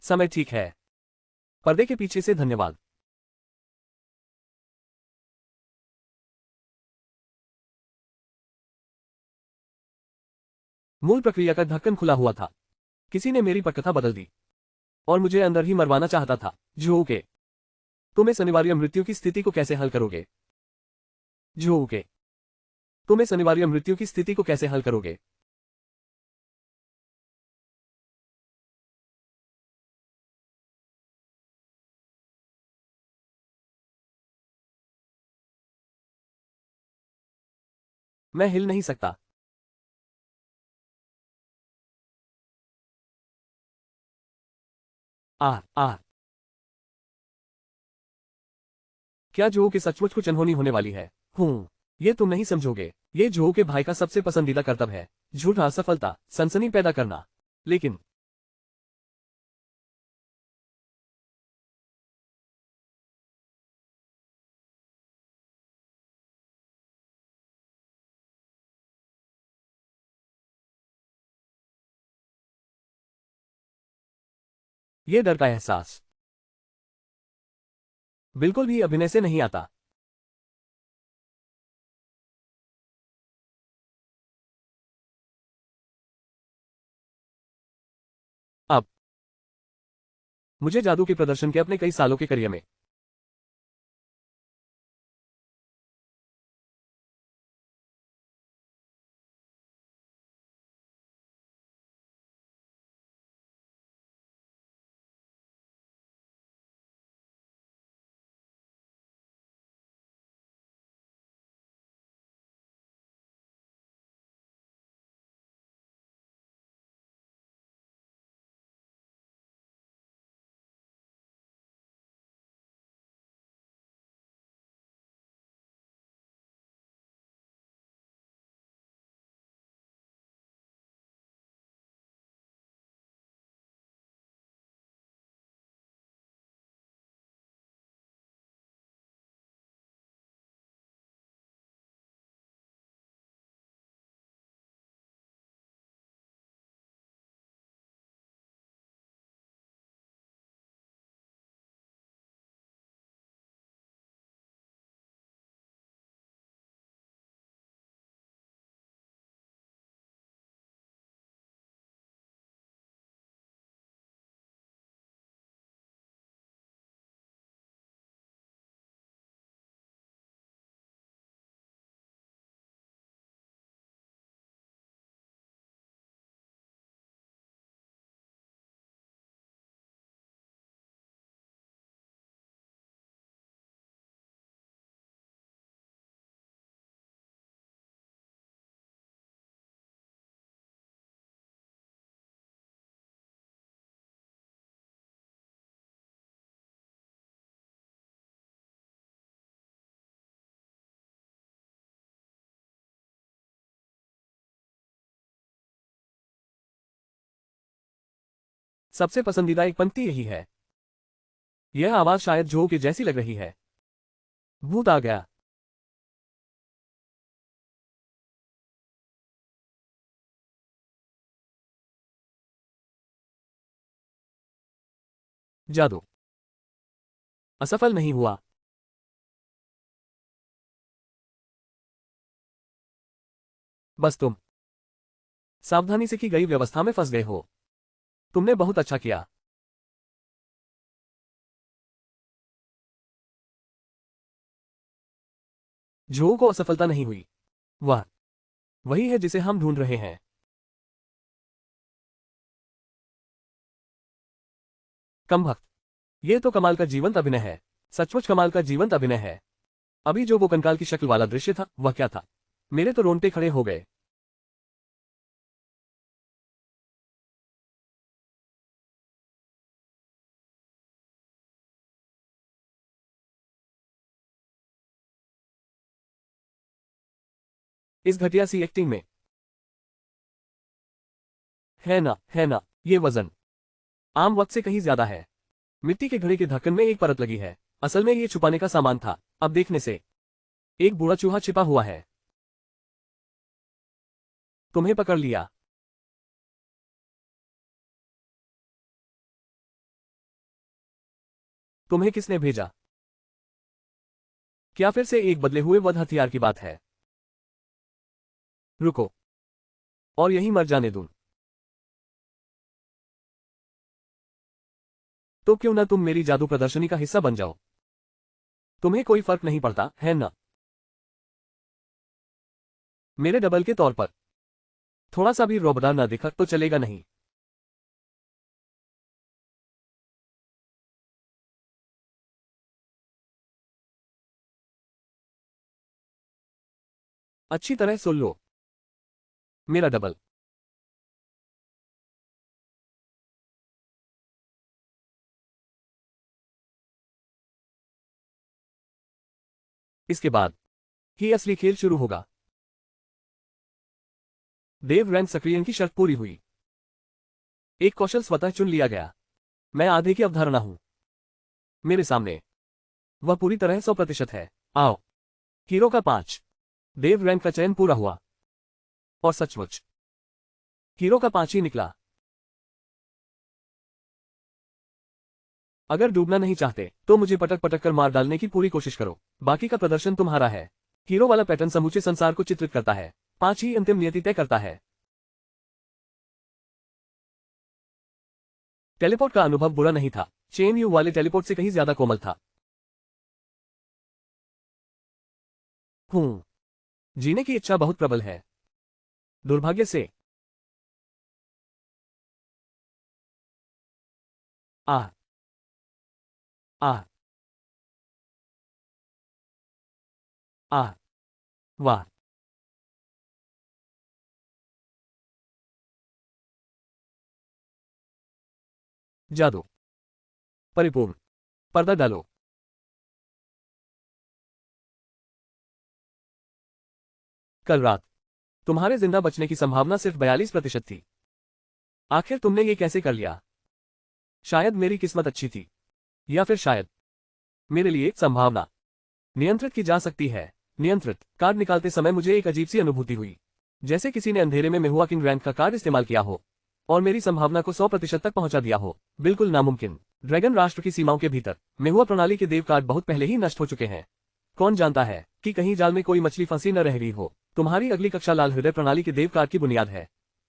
समय ठीक है। पर्दे के पीछे से धन्यवाद। मूल प्रक्रिया का ढक्कन खुला हुआ था। किसी ने मेरी पटकथा बदल दी और मुझे अंदर ही मरवाना चाहता था। जुओ के, तुम इस अनिवार्य मृत्यु की स्थिति को कैसे हल करोगे? जुओ के, तुम इस अनिवार्य मृत्यु की स्थिति को कैसे हल करोगे? मैं हिल नहीं सकता। आह आह। क्या जुओ के सचमुच कुछ अनहोनी होने वाली है? ये तुम नहीं समझोगे। ये जुओ के भाई का सबसे पसंदीदा कर्तव्य है। झूठा, सफलता, सनसनी पैदा करना। लेकिन ये डर का एहसास बिल्कुल भी अभिनय से नहीं आता। अब मुझे जादू के प्रदर्शन के अपने कई सालों के करियर में सबसे पसंदीदा एक पंक्ति यही है। यह आवाज शायद जो के जैसी लग रही है। भूत आ गया। जादू असफल नहीं हुआ। बस तुम सावधानी से की गई व्यवस्था में फंस गए हो। तुमने बहुत अच्छा किया। जो को असफलता नहीं हुई। वह वही है जिसे हम ढूंढ रहे हैं। कम भक्त। ये तो कमाल का जीवंत अभिनय है। सचमुच कमाल का जीवंत अभिनय है। अभी जो वो कंकाल की शक्ल वाला दृश्य था वह क्या था? मेरे तो रोंगटे खड़े हो गए। इस घटिया सी एक्टिंग में। है ना, ये वजन आम वक्त से कहीं ज्यादा है। मिट्टी के घड़े के ढक्कन में एक परत लगी है। असल में ये छुपाने का सामान था। अब देखने से एक बूढ़ा चूहा छिपा हुआ है। तुम्हें पकड़ लिया। तुम्हें किसने भेजा? क्या फिर से एक बदले हुए वध हथियार की बात है? रुको, और यही मर जाने दूं। तो क्यों ना तुम मेरी जादू प्रदर्शनी का हिस्सा बन जाओ? तुम्हें कोई फर्क नहीं पड़ता है ना? मेरे डबल के तौर पर थोड़ा सा भी रोबदार ना दिखा तो चलेगा नहीं। अच्छी तरह सुन लो। मेरा डबल इसके बाद ही असली खेल शुरू होगा। देव रैंक सक्रियण की शर्त पूरी हुई। एक कौशल स्वतः चुन लिया गया। मैं आधे की अवधारणा हूं। मेरे सामने वह पूरी तरह 100% है। आओ। हीरो का 5 देव रैंक का चयन पूरा हुआ। और सचमुच हीरो का 5 ही निकला। अगर डूबना नहीं चाहते तो मुझे पटक पटक कर मार डालने की पूरी कोशिश करो। बाकी का प्रदर्शन तुम्हारा है। हीरो वाला पैटर्न समूचे संसार को चित्रित करता है। 5 ही अंतिम नियति तय करता है। टेलीपोर्ट का अनुभव बुरा नहीं था। चेन यू वाले टेलीपोर्ट से कहीं ज्यादा कोमल था। हूं। जीने की इच्छा बहुत प्रबल है। दुर्भाग्य से। आह। आह। आह। वाह। जादू परिपूर्ण। पर्दा डालो। कल रात तुम्हारे जिंदा बचने की संभावना सिर्फ 42% थी। आखिर तुमने ये कैसे कर लिया? शायद मेरी किस्मत अच्छी थी। या फिर शायद मेरे लिए एक संभावना नियंत्रित की जा सकती है। नियंत्रित कार्ड निकालते समय मुझे एक अजीब सी अनुभूति हुई। जैसे किसी ने अंधेरे में मेहुआ किंग रैंक का कार्ड इस्तेमाल किया हो और मेरी संभावना को 100% तक पहुंचा दिया हो। बिल्कुल नामुमकिन। ड्रैगन राष्ट्र की सीमाओं के भीतर मेहुआ प्रणाली के देव कार्ड बहुत पहले ही नष्ट हो चुके हैं। कौन जानता है कि कहीं जाल में कोई मछली फंसी न रह रही हो। तुम्हारी अगली कक्षा लाल हृदय प्रणाली के देव कार्ड की बुनियाद है,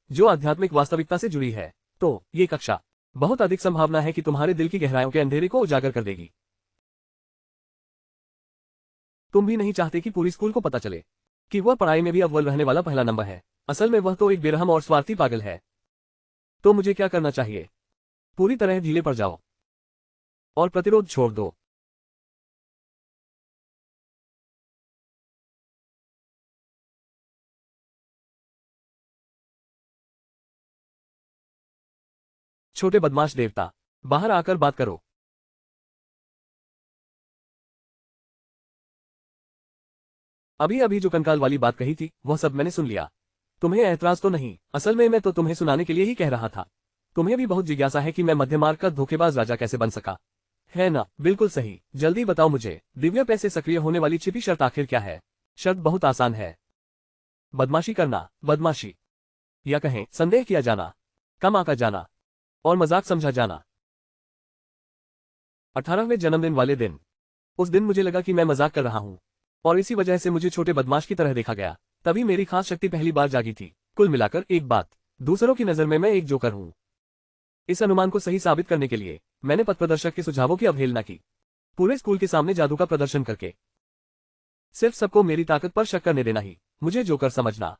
जो आध्यात्मिक वास्तविकता से जुड़ी है। तो ये कक्षा बहुत अधिक संभावना है कि तुम्हारे दिल की गहराइयों के अंधेरे को उजागर कर देगी। तुम भी नहीं चाहते कि पूरी स्कूल को पता चले कि वह पढ़ाई में भी अव्वल रहने वाला पहला नंबर है। असल में वह तो एक बेरहम और स्वार्थी पागल है। तो मुझे क्या करना चाहिए? पूरी तरह ढीले पड़ जाओ और प्रतिरोध छोड़ दो। छोटे बदमाश देवता, बाहर आकर बात करो। अभी अभी जो कंकाल वाली बात कही थी वह सब मैंने सुन लिया। तुम्हें ऐतराज तो नहीं? असल में मैं तो तुम्हें सुनाने के लिए ही कह रहा था। तुम्हें भी बहुत जिज्ञासा है कि मैं मध्यमार्ग का धोखेबाज राजा कैसे बन सका, है ना? बिल्कुल सही। जल्दी बताओ मुझे, दिव्य पैसे सक्रिय होने वाली छिपी शर्त आखिर क्या है? शर्त बहुत आसान है। बदमाशी करना, बदमाशी, या कहें संदेह किया जाना, कम आंका जाना और मजाक समझा जाना। 18वें जन्मदिन वाले दिन। उस दिन मुझे लगा कि मैं मजाक कर रहा हूं और इसी वजह से मुझे छोटे बदमाश की तरह देखा गया। तभी मेरी खास शक्ति पहली बार जागी थी। कुल मिलाकर एक बात, दूसरों की नजर में मैं एक जोकर हूं। इस अनुमान को सही साबित करने के लिए मैंने पथ प्रदर्शक के सुझावों की अवहेलना की, पूरे स्कूल के सामने जादू का प्रदर्शन करके। सिर्फ सबको मेरी ताकत पर शक करने देना ही मुझे जोकर समझना,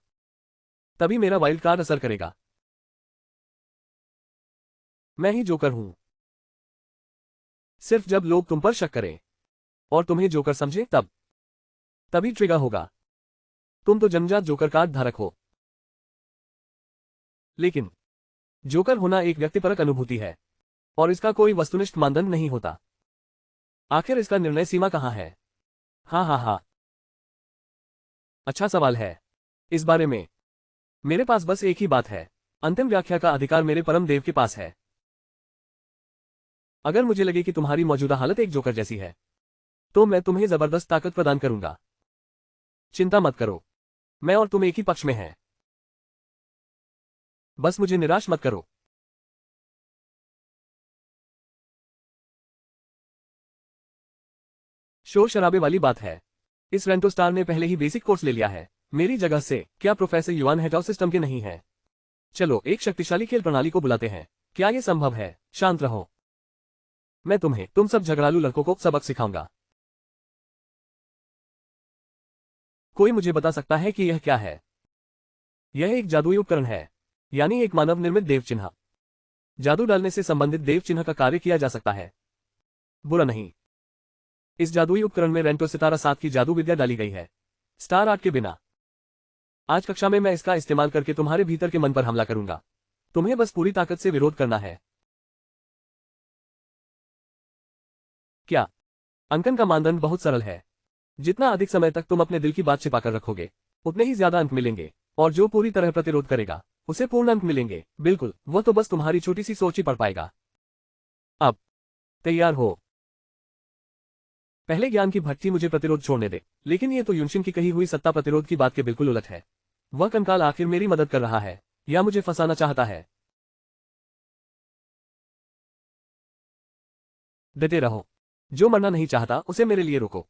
तभी मेरा वाइल्ड कार्ड असर करेगा। मैं ही जोकर हूं। सिर्फ जब लोग तुम पर शक करें और तुम्हें जोकर समझे तभी ट्रिगर होगा। तुम तो जन्मजात जोकर कार्ड धारक हो, लेकिन जोकर होना एक व्यक्तिपरक अनुभूति है और इसका कोई वस्तुनिष्ठ मानदंड नहीं होता। आखिर इसका निर्णय सीमा कहां है? हाँ, अच्छा सवाल है। इस बारे में मेरे पास बस एक ही बात है, अंतिम व्याख्या का अधिकार मेरे परम देव के पास है। अगर मुझे लगे कि तुम्हारी मौजूदा हालत एक जोकर जैसी है, तो मैं तुम्हें जबरदस्त ताकत प्रदान करूंगा। चिंता मत करो, मैं और तुम एक ही पक्ष में हैं। बस मुझे निराश मत करो। शोर शराबे वाली बात है। इस रेंटो स्टार ने पहले ही बेसिक कोर्स ले लिया है मेरी जगह से। क्या प्रोफेसर युआन हेटाओ सिस्टम के नहीं है? चलो एक शक्तिशाली खेल प्रणाली को बुलाते हैं। क्या यह संभव है? शांत रहो, मैं तुम सब झगड़ालू लड़कों को सबक सिखाऊंगा। कोई मुझे बता सकता है कि यह क्या है? यह एक जादुई उपकरण है, यानी एक मानव निर्मित देव चिन्ह। जादू डालने से संबंधित देव चिन्ह का कार्य किया जा सकता है। बुरा नहीं। इस जादुई उपकरण में रेंटो सितारा 7 की जादू विद्या डाली गई है, स्टार आर्ट के बिना। आज कक्षा में मैं इसका इस्तेमाल करके तुम्हारे भीतर के मन पर हमला करूंगा। तुम्हें बस पूरी ताकत से विरोध करना है। क्या? अंकन का मानदंड बहुत सरल है। जितना अधिक समय तक तुम अपने दिल की बात छिपाकर रखोगे, उतने ही ज्यादा अंक मिलेंगे, और जो पूरी तरह प्रतिरोध करेगा उसे पूर्ण अंक मिलेंगे। बिल्कुल, वह तो बस तुम्हारी छोटी सी सोच ही पढ़ पाएगा। अब तैयार हो? पहले ज्ञान की भट्टी मुझे प्रतिरोध छोड़ने दे। लेकिन ये तो युनशिन की कही हुई सत्ता प्रतिरोध की बात के बिल्कुल उलट है। वह कंकाल आखिर मेरी मदद कर रहा है या मुझे फंसाना चाहता है? डटे रहो। जो मरना नहीं चाहता उसे मेरे लिए रोको।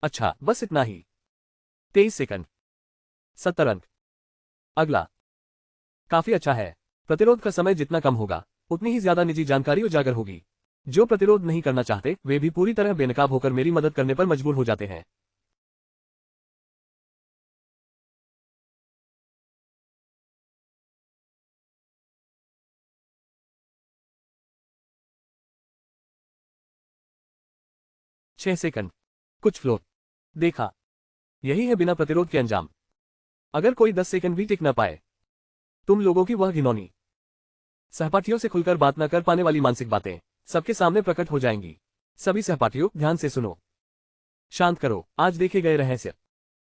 अच्छा, बस इतना ही। 23 सेकंड, 70 अंक। अगला। काफी अच्छा है। प्रतिरोध का समय जितना कम होगा, उतनी ही ज्यादा निजी जानकारी उजागर होगी। जो प्रतिरोध नहीं करना चाहते वे भी पूरी तरह बेनकाब होकर मेरी मदद करने पर मजबूर हो जाते हैं। छह सेकंड, कुछ फ्लोर। देखा, यही है बिना प्रतिरोध के अंजाम। अगर कोई 10 सेकंड भी टिक न पाए, तुम लोगों की वह घिनौनी सहपाठियों से खुलकर बात न कर पाने वाली मानसिक बातें सबके सामने प्रकट हो जाएंगी। सभी सहपाठियों ध्यान से सुनो। शांत करो। आज देखे गए रहस्य।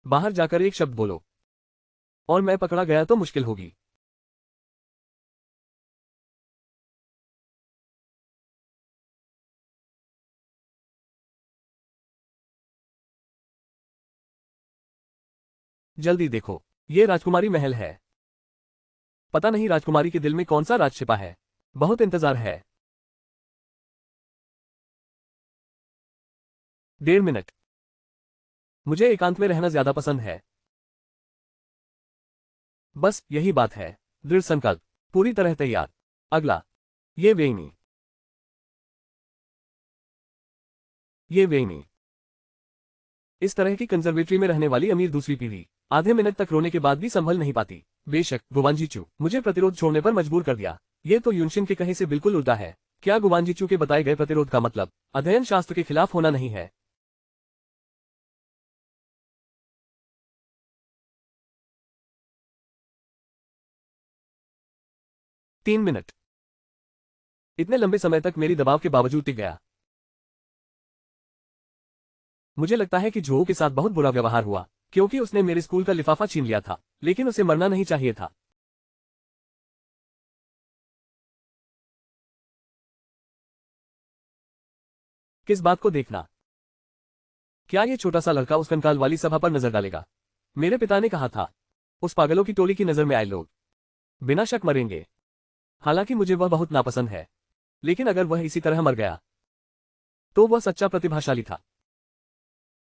बाहर जाकर एक शब्द बोलो और मैं पकड़ा गया तो मुश्किल होगी। जल्दी देखो, ये राजकुमारी महल है। पता नहीं राजकुमारी के दिल में कौन सा राज छिपा है। बहुत इंतजार है। 1.5 मिनट। मुझे एकांत में रहना ज्यादा पसंद है। बस यही बात है। दृढ़ संकल्प, पूरी तरह तैयार। अगला। ये वेइनी, ये वेइनी। इस तरह की कंजर्वेटरी में रहने वाली अमीर दूसरी पीढ़ी आधे मिनट तक रोने के बाद भी संभल नहीं पाती। बेशक गुवांजीचू मुझे प्रतिरोध छोड़ने पर मजबूर कर दिया। ये तो युनशिन के कहे से बिल्कुल उल्टा है। क्या गुवांजीचू के बताए गए प्रतिरोध का मतलब अध्ययन शास्त्र के खिलाफ होना नहीं है? 3 मिनट। इतने लंबे समय तक मेरी दबाव के बावजूद टिक गया। मुझे लगता है कि झोऊ के साथ बहुत बुरा व्यवहार हुआ। क्योंकि उसने मेरे स्कूल का लिफाफा छीन लिया था, लेकिन उसे मरना नहीं चाहिए था। किस बात को देखना? क्या ये छोटा सा लड़का उस कंकाल वाली सभा पर नजर डालेगा? मेरे पिता ने कहा था, उस पागलों की टोली की नजर में आए लोग बिना शक मरेंगे। हालांकि मुझे वह बहुत नापसंद है, लेकिन अगर वह इसी तरह मर गया तो वह सच्चा प्रतिभाशाली था।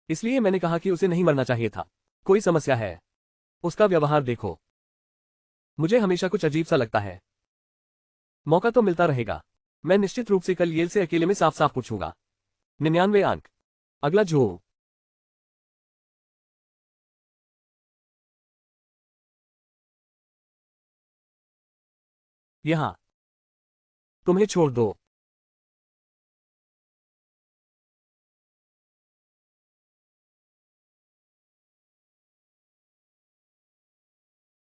इसलिए मैंने कहा कि उसे नहीं मरना चाहिए था। कोई समस्या है? उसका व्यवहार देखो। मुझे हमेशा कुछ अजीब सा लगता है। मौका तो मिलता रहेगा। मैं निश्चित रूप से कल येल से अकेले में साफ साफ पूछूंगा। 99 अंक। अगला जो यहां तुम्हें छोड़ दो।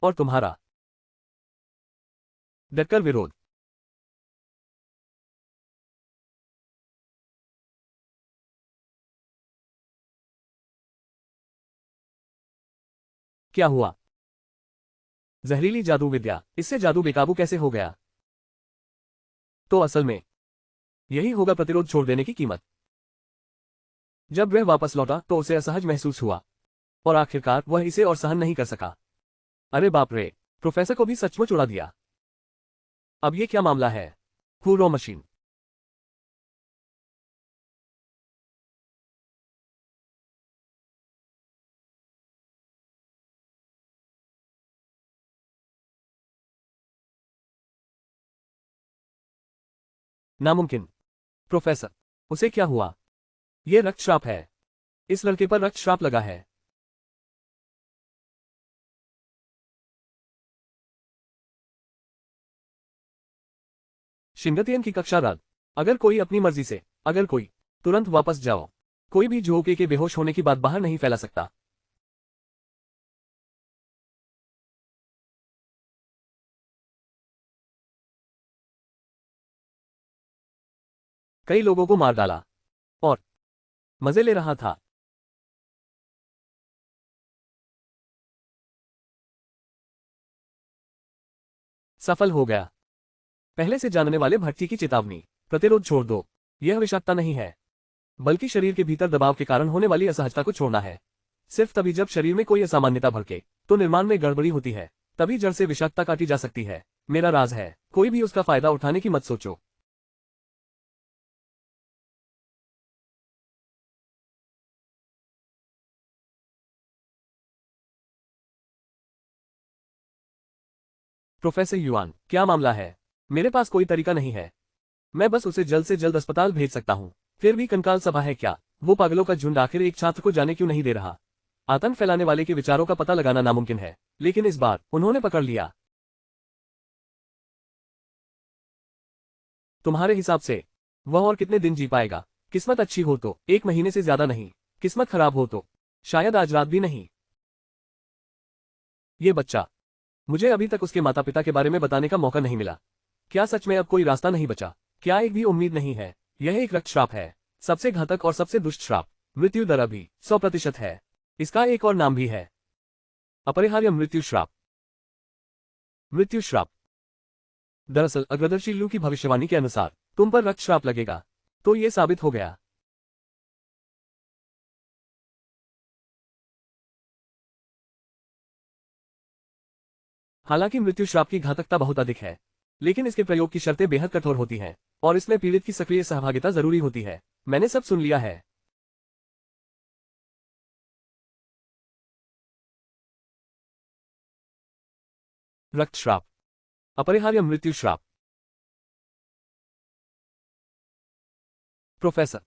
और तुम्हारा डटकर विरोध। क्या हुआ? जहरीली जादू विद्या, इससे जादू बेकाबू कैसे हो गया? तो असल में यही होगा प्रतिरोध छोड़ देने की कीमत। जब वह वापस लौटा तो उसे असहज महसूस हुआ, और आखिरकार वह इसे और सहन नहीं कर सका। अरे बाप रे, प्रोफेसर को भी सचमुच उड़ा दिया। अब ये क्या मामला है? हुरो मशीन। नामुमकिन। प्रोफेसर, उसे क्या हुआ? ये रक्तश्राप है। इस लड़के पर रक्तश्राप लगा है। शिंगतियन की कक्षा रद्द। अगर कोई अपनी मर्जी से, अगर कोई, तुरंत वापस जाओ। कोई भी झोंके के बेहोश होने की बात बाहर नहीं फैला सकता। कई लोगों को मार डाला और मजे ले रहा था। सफल हो गया। पहले से जानने वाले भट्टी की चेतावनी। प्रतिरोध छोड़ दो। यह विषाक्तता नहीं है, बल्कि शरीर के भीतर दबाव के कारण होने वाली असहजता को छोड़ना है। सिर्फ तभी जब शरीर में कोई असामान्यता भड़के तो निर्माण में गड़बड़ी होती है, तभी जड़ से विषाक्तता काटी जा सकती है। मेरा राज है, कोई भी उसका फायदा उठाने की मत सोचो। प्रोफेसर युआन, क्या मामला है? मेरे पास कोई तरीका नहीं है। मैं बस उसे जल्द से जल्द अस्पताल भेज सकता हूँ। फिर भी कंकाल सभा है क्या? वो पागलों का झुंड आखिर एक छात्र को जाने क्यों नहीं दे रहा? आतंक फैलाने वाले के विचारों का पता लगाना नामुमकिन है, लेकिन इस बार उन्होंने पकड़ लिया। तुम्हारे हिसाब से वह और कितने दिन जी पाएगा? किस्मत अच्छी हो तो 1 महीने से ज्यादा नहीं। किस्मत खराब हो तो शायद आज रात भी नहीं। ये बच्चा, मुझे अभी तक उसके माता पिता के बारे में बताने का मौका नहीं मिला। क्या सच में अब कोई रास्ता नहीं बचा? क्या एक भी उम्मीद नहीं है? यह एक रक्त श्राप है, सबसे घातक और सबसे दुष्ट श्राप। मृत्यु दर अभी 100% है। इसका एक और नाम भी है, अपरिहार्य मृत्यु श्राप। मृत्यु श्राप। दरअसल अग्रदर्शी लू की भविष्यवाणी के अनुसार तुम पर रक्त श्राप लगेगा। तो ये साबित हो गया। हालांकि मृत्यु श्राप की घातकता बहुत अधिक है, लेकिन इसके प्रयोग की शर्तें बेहद कठोर होती हैं, और इसमें पीड़ित की सक्रिय सहभागिता जरूरी होती है। मैंने सब सुन लिया है। रक्त श्राप, अपरिहार्य मृत्यु श्राप। प्रोफेसर,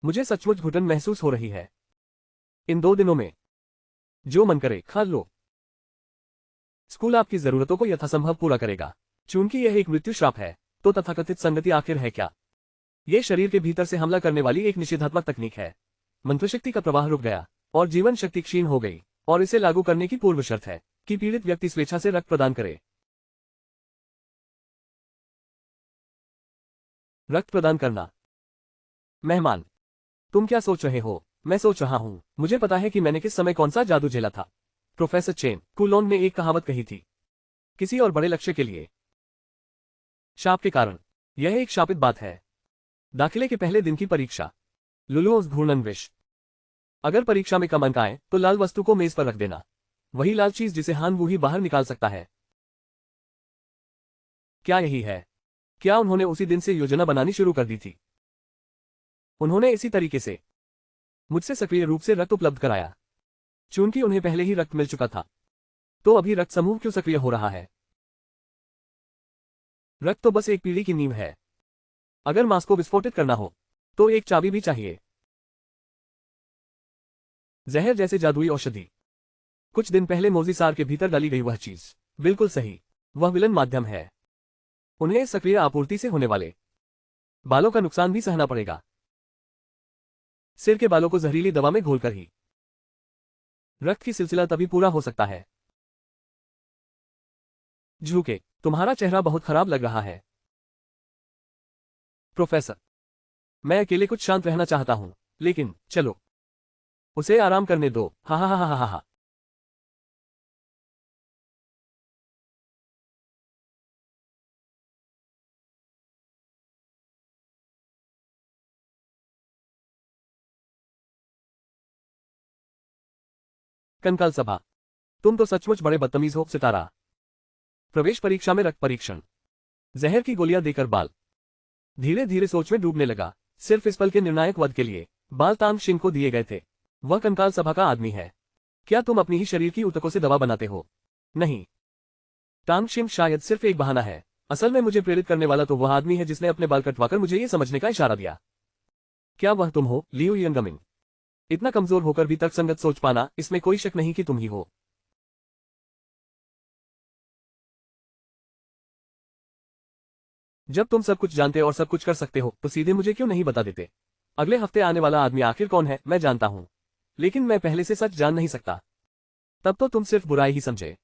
मुझे सचमुच घुटन महसूस हो रही है। इन 2 दिनों में जो मन करे खा लो। स्कूल आपकी जरूरतों को यथासंभव पूरा करेगा। चूंकि यह एक मृत्यु श्राप है, तो तथाकथित संगति आखिर है क्या? यह शरीर के भीतर से हमला करने वाली एक निषेधात्मक तकनीक है। मंत्रशक्ति का प्रवाह रुक गया और जीवन शक्ति क्षीण हो गई, और इसे लागू करने की पूर्व शर्त है कि पीड़ित व्यक्ति स्वेच्छा से रक्त प्रदान करे। रक्त प्रदान करना। मेहमान, तुम क्या सोच रहे हो? मैं सोच रहा हूँ, मुझे पता है कि मैंने किस समय कौन सा जादू झेला था। प्रोफेसर चेन कुलोंग ने एक कहावत कही थी, किसी और बड़े लक्ष्य के लिए शाप के कारण। यह एक शापित बात है। दाखिले के पहले दिन की परीक्षा। लुलुओस घूर्णन विष। अगर परीक्षा में कम अंक आए तो लाल वस्तु को मेज पर रख देना। वही लाल चीज जिसे हान वूही बाहर निकाल सकता है। क्या यही है? क्या उन्होंने उसी दिन से योजना बनानी शुरू कर दी थी? उन्होंने इसी तरीके से मुझसे सक्रिय रूप से रक्त उपलब्ध कराया। चूंकि उन्हें पहले ही रक्त मिल चुका था, तो अभी रक्त समूह क्यों सक्रिय हो रहा है? रक्त तो बस एक पीढ़ी की नींव है। अगर मांस को विस्फोटित करना हो तो एक चाबी भी चाहिए। जहर जैसे जादुई औषधि। कुछ दिन पहले मोजीसार के भीतर डाली गई वह चीज। बिल्कुल सही, वह विलन माध्यम है। उन्हें इस सक्रिय आपूर्ति से होने वाले बालों का नुकसान भी सहना पड़ेगा। सिर के बालों को जहरीली दवा में घोलकर ही रक्त की सिलसिला तभी पूरा हो सकता है। झुके, तुम्हारा चेहरा बहुत खराब लग रहा है। प्रोफेसर, मैं अकेले कुछ शांत रहना चाहता हूं, लेकिन चलो उसे आराम करने दो। हा हा हा हा हा हा। कंकाल सभा, तुम तो सचमुच बड़े बदतमीज हो। सितारा, प्रवेश परीक्षा में रक्त परीक्षण। जहर की गोलियां देकर बाल धीरे धीरे सोच में डूबने लगा। सिर्फ इस पल के निर्णायक वध के लिए बाल तांग शिन को दिए गए थे। वह कंकाल सभा का आदमी है। क्या तुम अपनी ही शरीर की ऊतकों से दवा बनाते हो? नहीं, टांग शिन शायद सिर्फ एक बहाना है। असल में मुझे प्रेरित करने वाला तो वह आदमी है जिसने अपने बाल कटवाकर मुझे ये समझने का इशारा दिया। क्या वह तुम हो, लियू यंगमिन? इतना कमजोर होकर भी तर्कसंगत सोच पाना, इसमें कोई शक नहीं कि तुम ही हो। जब तुम सब कुछ जानते और सब कुछ कर सकते हो तो सीधे मुझे क्यों नहीं बता देते? अगले हफ्ते आने वाला आदमी आखिर कौन है मैं जानता हूं, लेकिन मैं पहले से सच जान नहीं सकता। तब तो तुम सिर्फ बुराई ही समझे।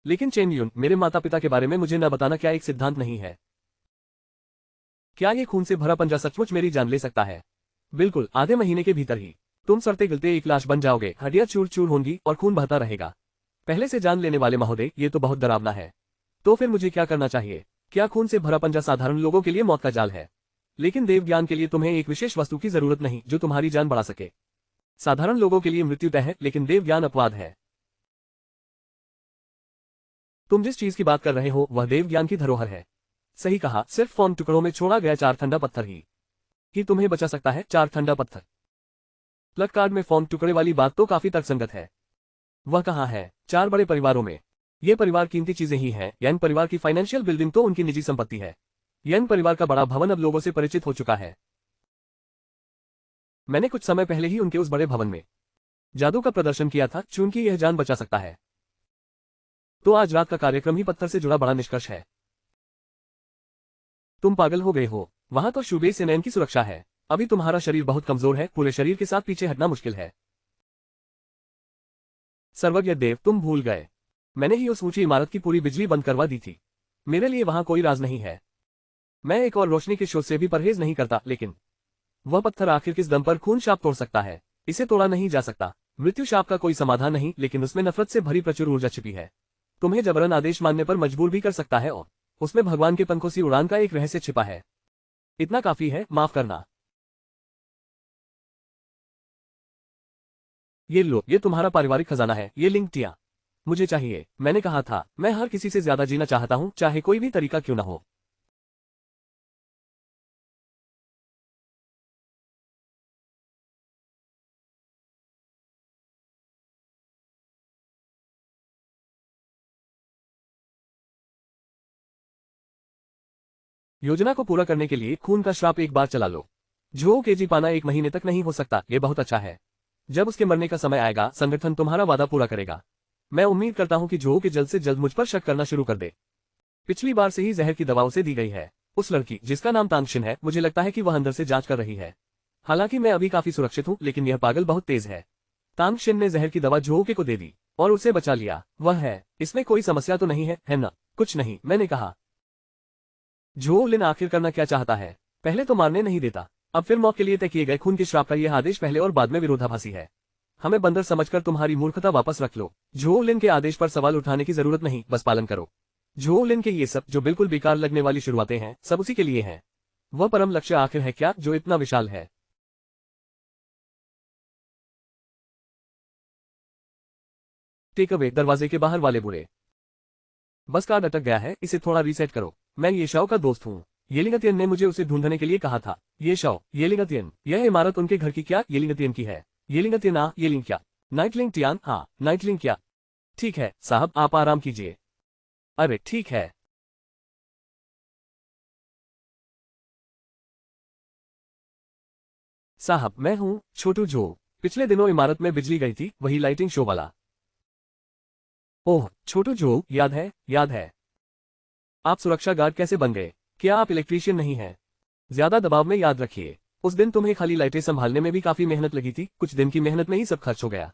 लेकिन चेन यून, मेरे माता पिता के बारे में मुझे न बताना क्या एक सिद्धांत नहीं है? क्या ये खून से भरा पंजा सचमुच मेरी जान ले सकता है? बिल्कुल, आधे महीने के भीतर ही तुम सड़ते गलते एक लाश बन जाओगे। हड्डियां चूर चूर होंगी और खून बहता रहेगा। पहले से जान लेने वाले महोदय, ये तो बहुत डरावना है। तो फिर मुझे क्या करना चाहिए? क्या खून से भरा पंजा साधारण लोगों के लिए मौत का जाल है? लेकिन देव ज्ञान के लिए तुम्हें एक विशेष वस्तु की जरूरत नहीं जो तुम्हारी जान बढ़ा सके। साधारण लोगों के लिए मृत्यु तय है, लेकिन देव ज्ञान अपवाद है। तुम जिस चीज की बात कर रहे हो वह देव ज्ञान की धरोहर है। सही कहा, सिर्फ फोन टुकड़ों में छोड़ा गया 4 ठंडा पत्थर ही तुम्हें बचा सकता है। 4 ठंडा पत्थर। प्लग कार्ड में फॉर्म टुकड़े वाली बात तो काफी तर्कसंगत है। वह कहाँ है? 4 बड़े परिवारों में। ये परिवार कीमती चीजें ही हैं। यंग परिवार की फाइनेंशियल बिल्डिंग तो उनकी निजी संपत्ति है। यंग परिवार का बड़ा भवन अब लोगों से परिचित हो चुका है। मैंने कुछ समय पहले ही उनके उस बड़े भवन में जादू का प्रदर्शन किया था, चूंकि यह जान बचा सकता है। तो आज रात का कार्यक्रम ही पत्थर से जुड़ा बड़ा निष्कर्ष है। तुम पागल हो गए हो। वहां तो शूबे सेनैन की सुरक्षा है। अभी तुम्हारा शरीर बहुत कमजोर है, पूरे शरीर के साथ पीछे हटना मुश्किल है। सर्वज्ञ देव, तुम भूल गए। मैंने ही उस ऊंची इमारत की पूरी बिजली बंद करवा दी थी। मेरे लिए वहां कोई राज नहीं है। मैं एक और रोशनी के शोध से भी परहेज नहीं करता, लेकिन वह पत्थर आखिर किस दम पर खून शाप तोड़ सकता है? इसे तोड़ा नहीं जा सकता। मृत्यु शाप का कोई समाधान नहीं, लेकिन उसमें नफरत से भरी प्रचुर ऊर्जा छिपी है। तुम्हें जबरन आदेश मानने पर मजबूर भी कर सकता है, और उसमें भगवान के पंखों सी उड़ान का एक रहस्य छिपा है। इतना काफी है, माफ करना। ये लो, ये तुम्हारा पारिवारिक खजाना है। ये लिंक टिया मुझे चाहिए। मैंने कहा था, मैं हर किसी से ज्यादा जीना चाहता हूं, चाहे कोई भी तरीका क्यों ना हो। योजना को पूरा करने के लिए खून का श्राप एक बार चला लो। जो केजी पाना 1 महीने तक नहीं हो सकता, ये बहुत अच्छा है। जब उसके मरने का समय आएगा, संगठन तुम्हारा वादा पूरा करेगा। मैं उम्मीद करता हूं कि जो के जल्द से जल्द मुझ पर शक करना शुरू कर दे। पिछली बार से ही जहर की दवा उसे दी गई है। उस लड़की जिसका नाम तांगशिन है, मुझे लगता है कि वह अंदर से जांच कर रही है। हालांकि मैं अभी काफी सुरक्षित हूं, लेकिन यह पागल बहुत तेज है। तांगशिन ने जहर की दवा जोके को दे दी और उसे बचा लिया। वह है, इसमें कोई समस्या तो नहीं है ना? कुछ नहीं, मैंने कहा। जो लिन आखिर करना क्या चाहता है? पहले तो मारने नहीं देता। अब फिर मौत के लिए तय किए गए खून के श्राप का यह आदेश पहले और बाद में विरोधाभासी है। हमें बंदर समझकर तुम्हारी मूर्खता वापस रख लो। झो लिन के आदेश पर सवाल उठाने की जरूरत नहीं, बस पालन करो। झो लिन के ये सब जो बिल्कुल बेकार लगने वाली शुरुआतें हैं, सब उसी के लिए हैं। वह परम लक्ष्य आखिर है क्या जो इतना विशाल है? टेक अवे, दरवाजे के बाहर वाले बुरे। बस कार्ड अटक गया है, इसे थोड़ा रीसेट करो। मैं ये शाओ का दोस्त हूँ। येलिंगतियन ने मुझे उसे ढूंढने के लिए कहा था। ये शाओ, येलिंगतियन, यह इमारत उनके घर की क्या येलिंगतियन की है? येलिंगतियन येलिंग क्या? नाइटलिंग टियान, हाँ नाइटलिंग क्या? ठीक है साहब, आप आराम कीजिए। अरे ठीक है। साहब मैं हूँ छोटू जो। पिछले दिनों इमारत में बिजली गई थी, वही लाइटिंग शो वाला। ओह छोटू जो, याद है याद है। आप सुरक्षा गार्ड कैसे बन गए? क्या आप इलेक्ट्रीशियन नहीं हैं? ज्यादा दबाव में याद रखिए। उस दिन तुम्हें खाली लाइटें संभालने में भी काफी मेहनत लगी थी, कुछ दिन की मेहनत में ही सब खर्च हो गया।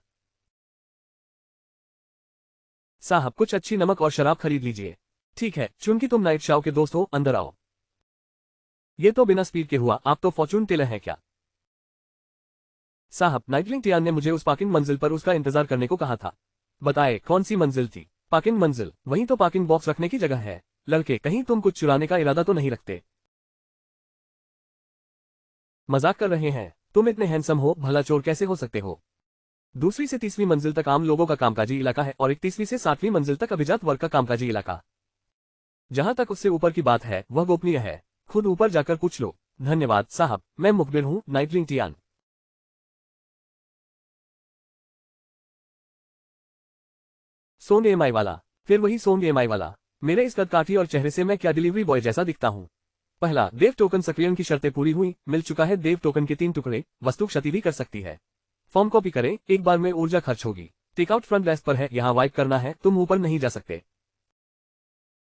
साहब कुछ अच्छी नमक और शराब खरीद लीजिए। ठीक है, चूंकि तुम नाइट शाओ के दोस्त हो, अंदर आओ। ये तो बिना स्पीड के हुआ, आप तो फॉर्चून टेलर हैं क्या? साहब नाइटलिंग टियान ने मुझे उस पार्किंग मंजिल पर उसका इंतजार करने को कहा था। बताए कौन सी मंजिल थी? पार्किंग मंजिल, वहीं तो पार्किंग बॉक्स रखने की जगह है। लड़के, कहीं तुम कुछ चुराने का इरादा तो नहीं रखते? मजाक कर रहे हैं? तुम इतने हैंडसम हो, भला चोर कैसे हो सकते हो? दूसरी से तीसरी मंजिल तक आम लोगों का कामकाजी इलाका है और 31वीं से 7वीं मंजिल तक अभिजात वर्ग का कामकाजी इलाका। जहां तक उससे ऊपर की बात है वह गोपनीय है, खुद ऊपर जाकर पूछ लो। धन्यवाद साहब, मैं मुखबिर हूँ नाइटलिंग टियान। सोंग एमआई वाला, फिर वही सोंग एमआई वाला। मेरे इस कदकाठी और चेहरे से मैं क्या डिलीवरी बॉय जैसा दिखता हूँ? पहला, देव टोकन सक्रियण की शर्तें पूरी हुई, मिल चुका है देव टोकन के 3 टुकड़े, वस्तु क्षति भी कर सकती है। फॉर्म कॉपी करें, एक बार में ऊर्जा खर्च होगी। टेकआउट फ्रंट डेस्क पर है, यहाँ वाइप करना है, तुम ऊपर नहीं जा सकते।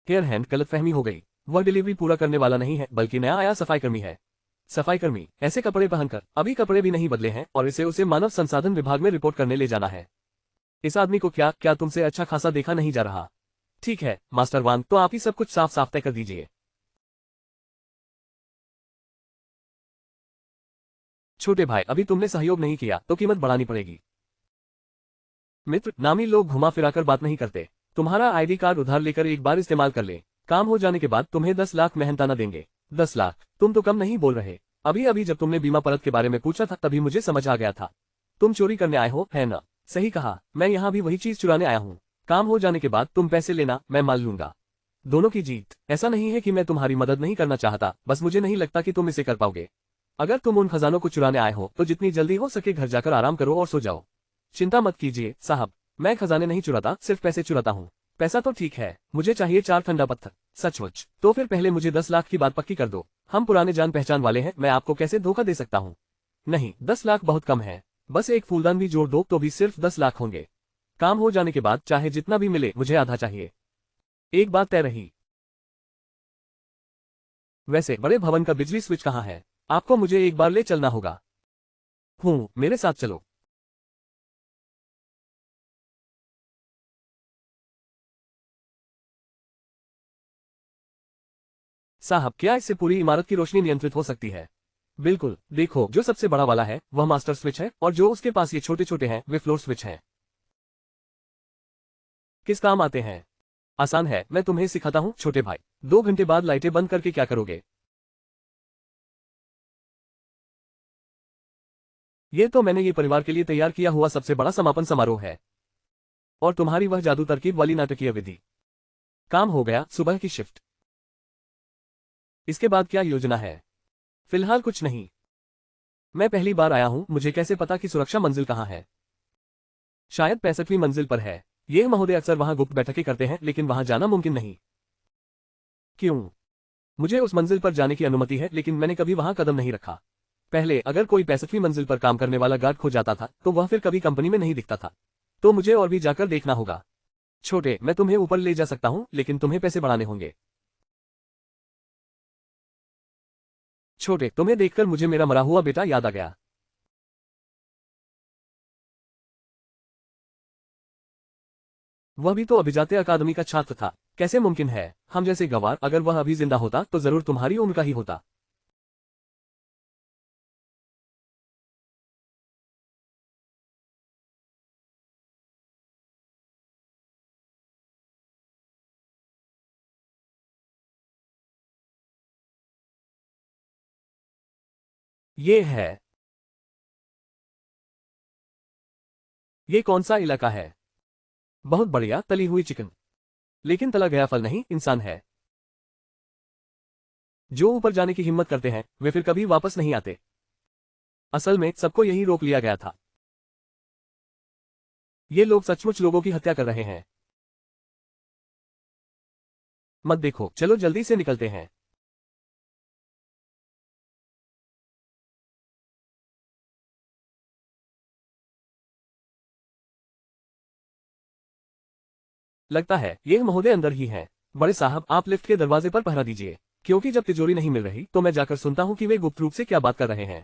हेयर हैंड, गलतफहमी हो गई। वह डिलीवरी पूरा करने वाला नहीं है, बल्कि नया आया सफाईकर्मी है। सफाईकर्मी, ऐसे कपड़े पहनकर, अभी कपड़े भी नहीं बदले हैं और इसे उसे मानव संसाधन विभाग में रिपोर्ट करने ले जाना है। इस आदमी को क्या क्या तुमसे अच्छा खासा देखा नहीं जा रहा? ठीक है मास्टर वांग, तो आप ही सब कुछ साफ साफ तय कर दीजिए। छोटे भाई, अभी तुमने सहयोग नहीं किया तो कीमत बढ़ानी पड़ेगी। मित्र, नामी लोग घुमा फिराकर बात नहीं करते। तुम्हारा आईडी कार्ड उधार लेकर एक बार इस्तेमाल कर ले, काम हो जाने के बाद तुम्हें 10 लाख मेहनताना देंगे। 10 लाख? तुम तो कम नहीं बोल रहे। अभी अभी जब तुमने बीमा परत के बारे में पूछा था तभी मुझे समझ आ गया था। तुम चोरी करने आए हो, है ना? सही कहा, मैं यहाँ भी वही चीज चुराने आया हूँ। काम हो जाने के बाद तुम पैसे लेना, मैं माल लूंगा। दोनों की जीत। ऐसा नहीं है कि मैं तुम्हारी मदद नहीं करना चाहता, बस मुझे नहीं लगता कि तुम इसे कर पाओगे। अगर तुम उन खजानों को चुराने आए हो तो जितनी जल्दी हो सके घर जाकर आराम करो और सो जाओ। चिंता मत कीजिए साहब, मैं खजाने नहीं चुराता, सिर्फ पैसे चुराता हूँ। पैसा तो ठीक है, मुझे चाहिए 4 ठंडा पत्थर। सचमुच? तो फिर पहले मुझे 10 लाख की बात पक्की कर दो। हम पुराने जान पहचान वाले हैं, मैं आपको कैसे धोखा दे सकता हूँ? नहीं, 10 लाख बहुत कम है। बस एक फूलदान भी जोड़ दो तो भी सिर्फ 10 लाख होंगे। काम हो जाने के बाद चाहे जितना भी मिले, मुझे आधा चाहिए। एक बात तय रही। वैसे बड़े भवन का बिजली स्विच कहाँ है? आपको मुझे एक बार ले चलना होगा। मेरे साथ चलो। साहब, क्या इससे पूरी इमारत की रोशनी नियंत्रित हो सकती है? बिल्कुल, देखो जो सबसे बड़ा वाला है वह मास्टर स्विच है और जो उसके पास ये छोटे छोटे हैं वे फ्लोर स्विच हैं। किस काम आते हैं? आसान है, मैं तुम्हें सिखाता हूँ छोटे भाई। 2 घंटे बाद लाइटें बंद करके क्या करोगे? ये तो मैंने ये परिवार के लिए तैयार किया हुआ सबसे बड़ा समापन समारोह है। और तुम्हारी वह जादू तरकीब वाली नाटकीय विधि। काम हो गया, सुबह की शिफ्ट। इसके बाद क्या योजना है? फिलहाल कुछ नहीं। मैं पहली बार आया हूँ, मुझे कैसे पता कि सुरक्षा मंजिल कहाँ है? शायद 65वीं मंजिल पर है। ये महोदय अक्सर वहां गुप्त बैठकें करते हैं, लेकिन वहां जाना मुमकिन नहीं। क्यों? मुझे उस मंजिल पर जाने की अनुमति है, लेकिन मैंने कभी वहां कदम नहीं रखा। पहले अगर कोई 65वीं मंजिल पर काम करने वाला गार्ड खो जाता था तो वह फिर कभी कंपनी में नहीं दिखता था। तो मुझे और भी जाकर देखना होगा। छोटे, मैं तुम्हें ऊपर ले जा सकता हूँ, लेकिन तुम्हें पैसे बढ़ाने होंगे। छोटे, तुम्हें देखकर मुझे मेरा मरा हुआ बेटा याद आ गया। वह भी तो अभिजात्य अकादमी का छात्र था। कैसे मुमकिन है? हम जैसे गवार, अगर वह अभी जिंदा होता तो जरूर तुम्हारी उम्र का ही होता। ये है। ये कौन सा इलाका है? बहुत बढ़िया, तली हुई चिकन। लेकिन तला गया फल नहीं, इंसान है। जो ऊपर जाने की हिम्मत करते हैं वे फिर कभी वापस नहीं आते। असल में सबको यही रोक लिया गया था। ये लोग सचमुच लोगों की हत्या कर रहे हैं। मत देखो, चलो जल्दी से निकलते हैं। लगता है ये महोदय अंदर ही हैं। बड़े साहब, आप लिफ्ट के दरवाजे पर पहरा दीजिए, क्योंकि जब तिजोरी नहीं मिल रही तो मैं जाकर सुनता हूँ कि वे गुप्त रूप से क्या बात कर रहे हैं।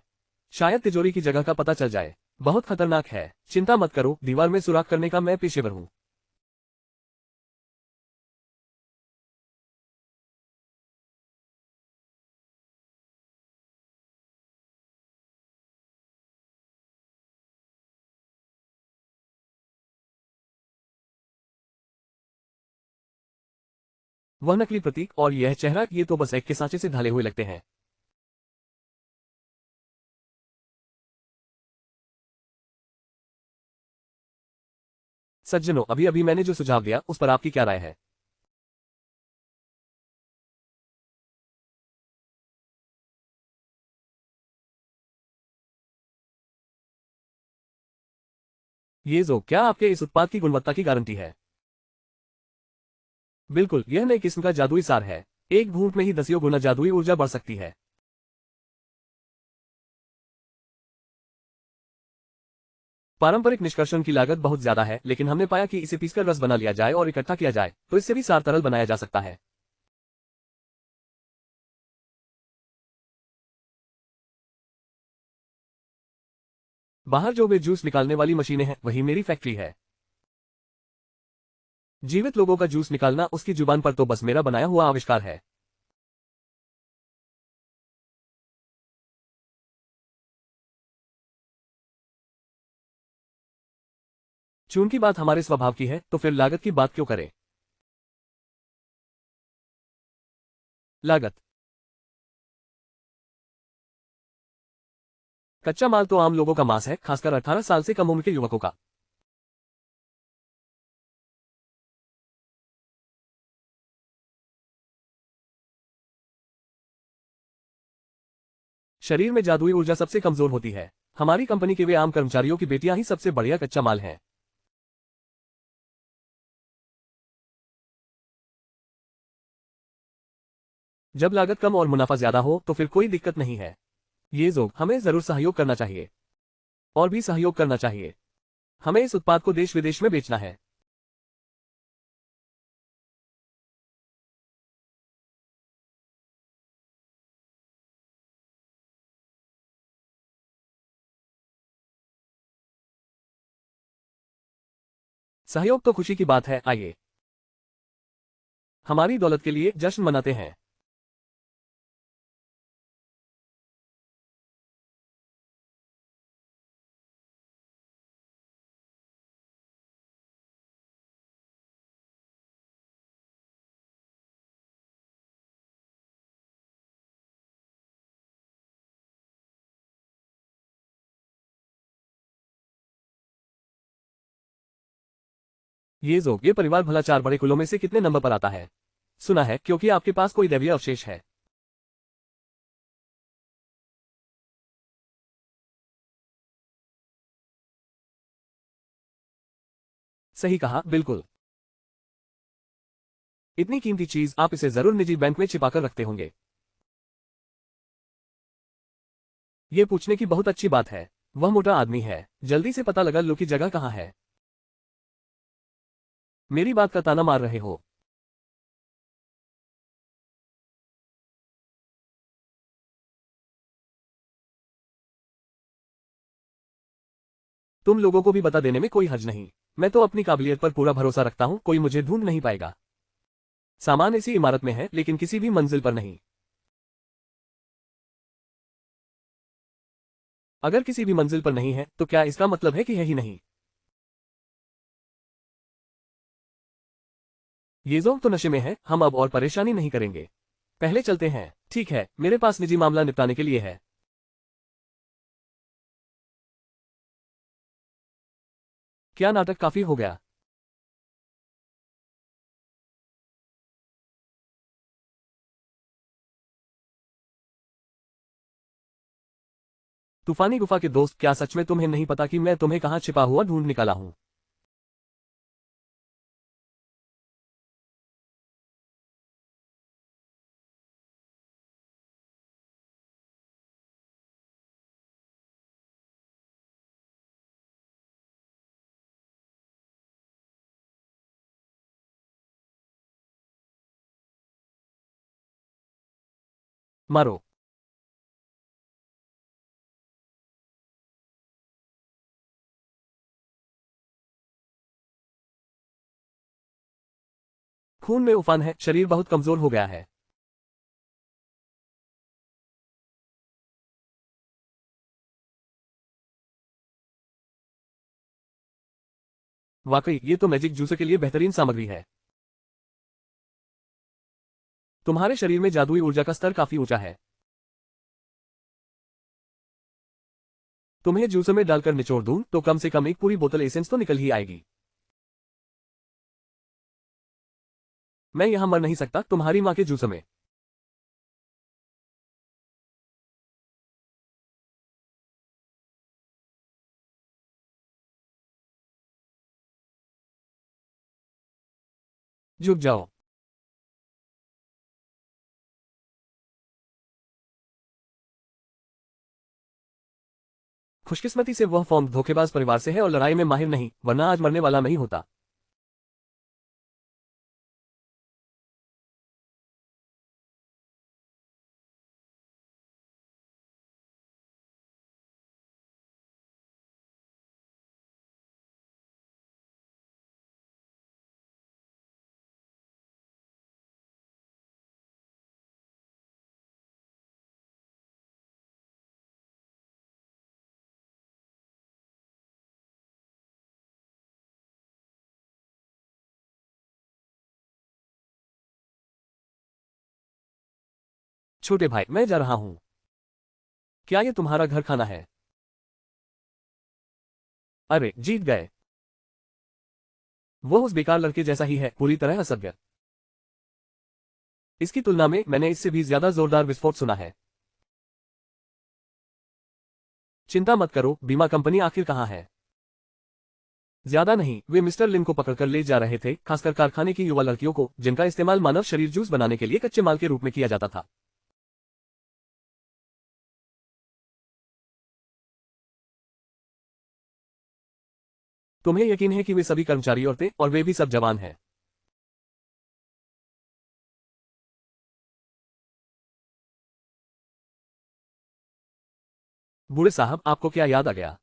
शायद तिजोरी की जगह का पता चल जाए। बहुत खतरनाक है। चिंता मत करो, दीवार में सुराख करने का मैं पेशेवर हूँ। वह नकली प्रतीक और यह चेहरा, ये तो बस एक के सांचे से ढाले हुए लगते हैं। सज्जनों, अभी अभी मैंने जो सुझाव दिया उस पर आपकी क्या राय है? ये जो क्या आपके इस उत्पाद की गुणवत्ता की गारंटी है? बिल्कुल, यह नई किस्म का जादुई सार है। एक घूंट में ही दसियों गुना जादुई ऊर्जा बढ़ सकती है। पारंपरिक निष्कर्षण की लागत बहुत ज्यादा है, लेकिन हमने पाया कि इसे पीसकर रस बना लिया जाए और इकट्ठा किया जाए तो इससे भी सार तरल बनाया जा सकता है। बाहर जो वे जूस निकालने वाली मशीनें हैं वही मेरी फैक्ट्री है। जीवित लोगों का जूस निकालना उसकी जुबान पर तो बस मेरा बनाया हुआ आविष्कार है। चूंकि बात हमारे स्वभाव की है तो फिर लागत की बात क्यों करें? लागत। कच्चा माल तो आम लोगों का मांस है, खासकर 18 साल से कम उम्र के युवकों का। शरीर में जादुई ऊर्जा सबसे कमजोर होती है। हमारी कंपनी के वे आम कर्मचारियों की बेटियां ही सबसे बढ़िया कच्चा माल हैं। जब लागत कम और मुनाफा ज्यादा हो तो फिर कोई दिक्कत नहीं है। ये जो हमें जरूर सहयोग करना चाहिए। और भी सहयोग करना चाहिए। हमें इस उत्पाद को देश विदेश में बेचना है। सहयोग तो खुशी की बात है, आइए हमारी दौलत के लिए जश्न मनाते हैं। ये परिवार भला 4 बड़े कुलों में से कितने नंबर पर आता है? सुना है, क्योंकि आपके पास कोई दैवीय अवशेष है। सही कहा, बिल्कुल। इतनी कीमती चीज आप इसे जरूर निजी बैंक में छिपाकर रखते होंगे। ये पूछने की बहुत अच्छी बात है। वह मोटा आदमी है। जल्दी से पता लगा लो कि जगह कहाँ है। मेरी बात का ताना मार रहे हो? तुम लोगों को भी बता देने में कोई हर्ज नहीं। मैं तो अपनी काबिलियत पर पूरा भरोसा रखता हूँ, कोई मुझे ढूंढ नहीं पाएगा। सामान इसी इमारत में है, लेकिन किसी भी मंजिल पर नहीं। अगर किसी भी मंजिल पर नहीं है तो क्या इसका मतलब है कि है ही नहीं? ये जोग तो नशे में है, हम अब और परेशानी नहीं करेंगे। पहले चलते हैं। ठीक है, मेरे पास निजी मामला निपटाने के लिए है। क्या नाटक काफी हो गया। तूफानी गुफा के दोस्त, क्या सच में तुम्हें नहीं पता कि मैं तुम्हें कहाँ छिपा हुआ ढूंढ निकाला हूँ? मारो। खून में उफान है, शरीर बहुत कमजोर हो गया है। वाकई ये तो मैजिक जूसर के लिए बेहतरीन सामग्री है। तुम्हारे शरीर में जादुई ऊर्जा का स्तर काफी ऊंचा है। तुम्हें जूसर में डालकर निचोड़ दूं तो कम से कम एक पूरी बोतल एसेंस तो निकल ही आएगी। मैं यहां मर नहीं सकता तुम्हारी मां के जूसर में। झुक जाओ। खुशकिस्मती से वह फॉर्म धोखेबाज परिवार से है और लड़ाई में माहिर नहीं, वरना आज मरने वाला मैं ही होता। छोटे भाई, मैं जा रहा हूं। क्या ये तुम्हारा घर खाना है? अरे जीत गए। वो उस बेकार लड़के जैसा ही है, पूरी तरह असभ्य। इसकी तुलना में मैंने इससे भी ज्यादा जोरदार विस्फोट सुना है। चिंता मत करो, बीमा कंपनी आखिर कहाँ है? ज्यादा नहीं, वे मिस्टर लिन को पकड़कर ले जा रहे थे, खासकर कारखाने की युवा लड़कियों को, जिनका इस्तेमाल मानव शरीर जूस बनाने के लिए कच्चे माल के रूप में किया जाता था। तुम्हें यकीन है कि वे सभी कर्मचारी औरतें, और वे भी सब जवान हैं? बूढ़े साहब, आपको क्या याद आ गया?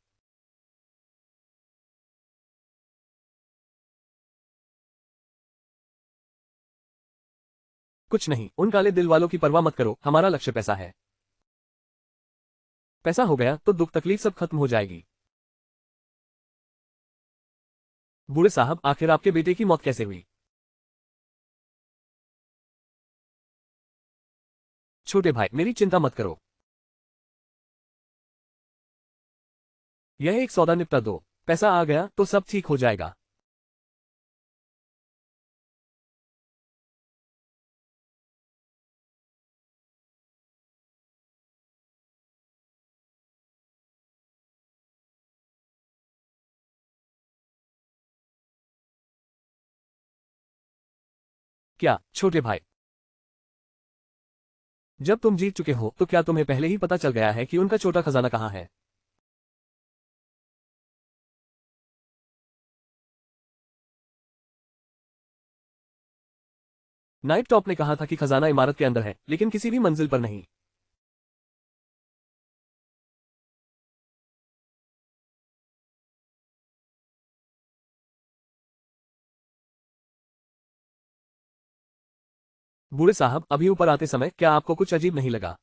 कुछ नहीं, उन काले दिल वालों की परवाह मत करो, हमारा लक्ष्य पैसा है। पैसा हो गया तो दुख तकलीफ सब खत्म हो जाएगी। बूढ़े साहब, आखिर आपके बेटे की मौत कैसे हुई? छोटे भाई, मेरी चिंता मत करो। यह एक सौदा निपटा दो। पैसा आ गया तो सब ठीक हो जाएगा। क्या छोटे भाई? जब तुम जीत चुके हो तो क्या तुम्हें पहले ही पता चल गया है कि उनका छोटा खजाना कहाँ है? नाइट टॉप ने कहा था कि खजाना इमारत के अंदर है, लेकिन किसी भी मंजिल पर नहीं। बूढ़े साहब, अभी ऊपर आते समय क्या आपको कुछ अजीब नहीं लगा?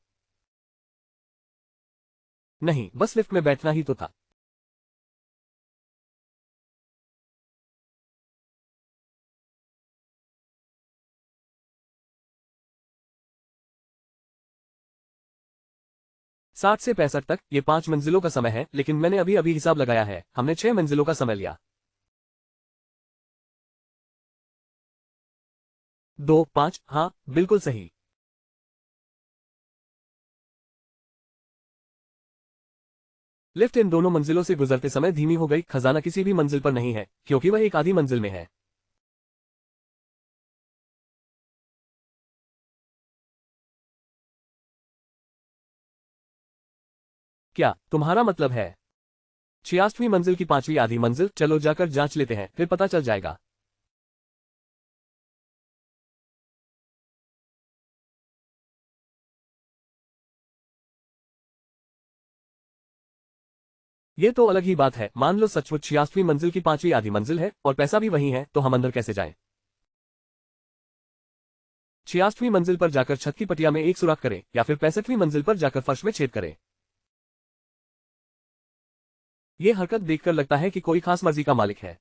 नहीं, बस लिफ्ट में बैठना ही तो था। साठ से 65 तक, ये 5 मंजिलों का समय है, लेकिन मैंने अभी अभी हिसाब लगाया है, हमने 6 मंजिलों का समय लिया। 2, 5, हाँ, बिल्कुल सही। लिफ्ट इन दोनों मंजिलों से गुजरते समय धीमी हो गई। खजाना किसी भी मंजिल पर नहीं है, क्योंकि वह एक आधी मंजिल में है। क्या तुम्हारा मतलब है 66वीं मंजिल की 5वीं आधी मंजिल? चलो जाकर जांच लेते हैं, फिर पता चल जाएगा। ये तो अलग ही बात है। मान लो सचमुच 66वीं मंजिल की 5वीं आधी मंजिल है और पैसा भी वही है, तो हम अंदर कैसे जाएं? 66वीं मंजिल पर जाकर छत की पटिया में एक सुराख करें, या फिर 65वीं मंजिल पर जाकर फर्श में छेद करें। ये हरकत देखकर लगता है कि कोई खास मर्जी का मालिक है।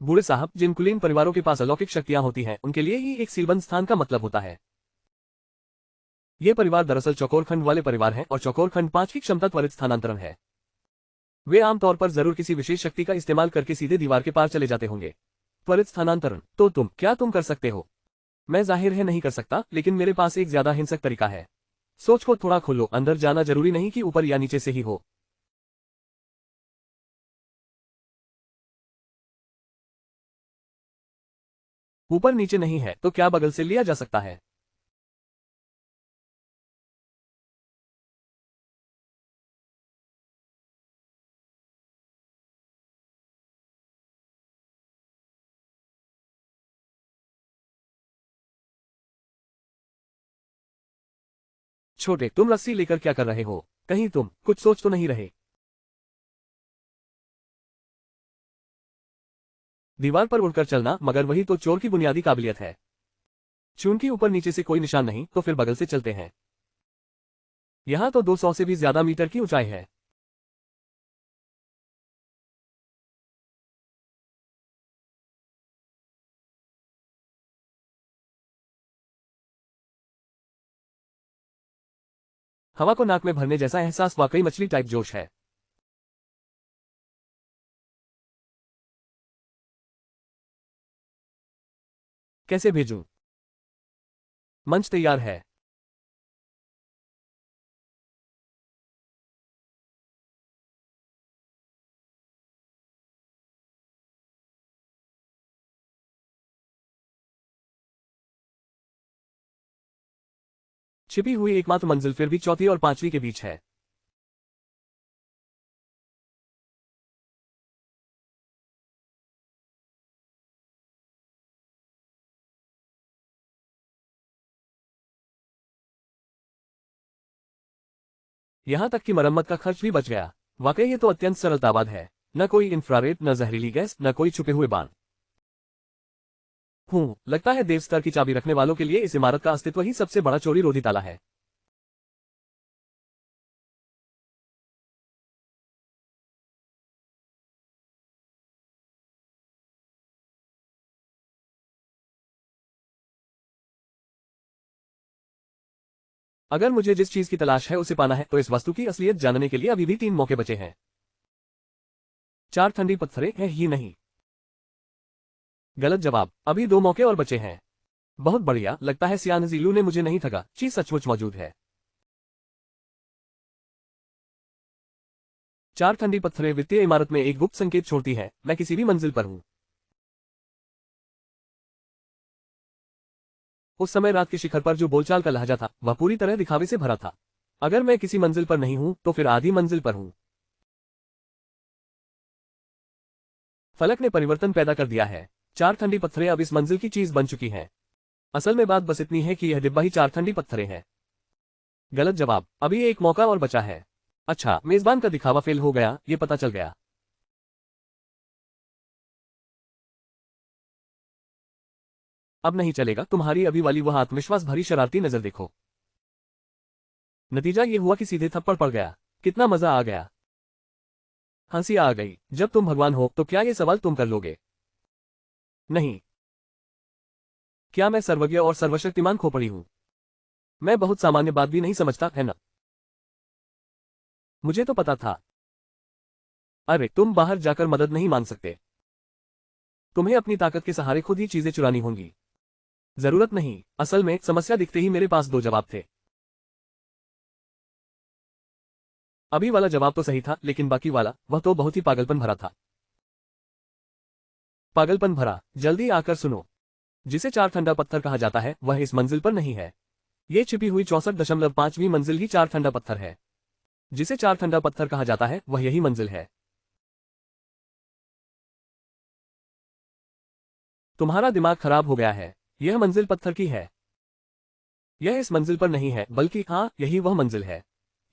बूढ़े साहब, जिन कुलीन परिवारों के पास अलौकिक शक्तियां होती हैं, उनके लिए ही एक सीलबंद स्थान का मतलब होता है। ये परिवार दरअसल चौकोर खंड वाले परिवार हैं, और चौकोर खंड 5 की क्षमता त्वरित स्थानांतरण है। वे आमतौर पर जरूर किसी विशेष शक्ति का इस्तेमाल करके सीधे दीवार के पार चले जाते होंगे। त्वरित स्थानांतरण तो क्या तुम कर सकते हो? मैं जाहिर है नहीं कर सकता, लेकिन मेरे पास एक ज्यादा हिंसक तरीका है। सोच को थोड़ा खोलो। अंदर जाना जरूरी नहीं कि ऊपर या नीचे से ही हो। ऊपर नीचे नहीं है तो क्या बगल से लिया जा सकता है? छोटे, तुम रस्सी लेकर क्या कर रहे हो? कहीं तुम कुछ सोच तो नहीं रहे? दीवार पर उड़कर चलना, मगर वही तो चोर की बुनियादी काबिलियत है। चूंकि ऊपर नीचे से कोई निशान नहीं, तो फिर बगल से चलते हैं। यहाँ तो 200 से भी ज्यादा मीटर की ऊंचाई है। हवा को नाक में भरने जैसा एहसास, वाकई मछली टाइप जोश है। कैसे भेजूं? मंच तैयार है। छिपी हुई एकमात्र मंजिल फिर भी चौथी और 5वीं के बीच है। यहाँ तक कि मरम्मत का खर्च भी बच गया। वाकई ये तो अत्यंत सरलतावाद है। न कोई इंफ्रारेड, न जहरीली गैस, न कोई छुपे हुए बाण। लगता है देव स्तर की चाबी रखने वालों के लिए इस इमारत का अस्तित्व ही सबसे बड़ा चोरी रोधी ताला है। अगर मुझे जिस चीज की तलाश है उसे पाना है, तो इस वस्तु की असलियत जानने के लिए अभी भी 3 मौके बचे हैं। 4 ठंडी पत्थरें हैं ही नहीं। गलत जवाब। अभी 2 मौके और बचे हैं। बहुत बढ़िया, लगता है सियान जीलू ने मुझे नहीं ठगा। चीज सचमुच मौजूद है। 4 ठंडी पत्थरें वित्तीय इमारत में एक गुप्त संकेत छोड़ती हैं। मैं किसी भी मंजिल पर हूँ। उस समय रात के शिखर पर जो बोलचाल का लहजा था, वह पूरी तरह दिखावे से भरा था। अगर मैं किसी मंजिल पर नहीं हूं, तो फिर आधी मंजिल पर हूं। फलक ने परिवर्तन पैदा कर दिया है। 4 ठंडी पत्थरें अब इस मंजिल की चीज बन चुकी हैं। असल में बात बस इतनी है कि यह डिब्बा ही 4 ठंडी पत्थरें हैं। गलत जवाब। अभी एक मौका और बचा है। अच्छा, मेजबान का दिखावा फेल हो गया, ये पता चल गया। अब नहीं चलेगा। तुम्हारी अभी वाली वह आत्मविश्वास भरी शरारती नजर देखो। नतीजा ये हुआ कि सीधे थप्पड़ पड़ गया। कितना मजा आ गया। हंसी आ गई। जब तुम भगवान हो तो क्या ये सवाल तुम कर लोगे? नहीं। क्या मैं सर्वज्ञ और सर्वशक्तिमान खोपड़ी हूं? मैं बहुत सामान्य बात भी नहीं समझता, है ना? मुझे तो पता था। अरे, तुम बाहर जाकर मदद नहीं मांग सकते? तुम्हें अपनी ताकत के सहारे खुद ही चीजें चुरानी होंगी। जरूरत नहीं, असल में समस्या दिखते ही मेरे पास दो जवाब थे। अभी वाला जवाब तो सही था, लेकिन बाकी वाला, वह तो बहुत ही पागलपन भरा था। पागलपन भरा, जल्दी आकर सुनो। जिसे चार ठंडा पत्थर कहा जाता है वह इस मंजिल पर नहीं है। ये छिपी हुई 64.5वीं मंजिल ही चार ठंडा पत्थर है। जिसे चार ठंडा पत्थर कहा जाता है वह यही मंजिल है। तुम्हारा दिमाग खराब हो गया है। यह मंजिल पत्थर की है। यह इस मंजिल पर नहीं है, बल्कि हाँ, यही वह मंजिल है।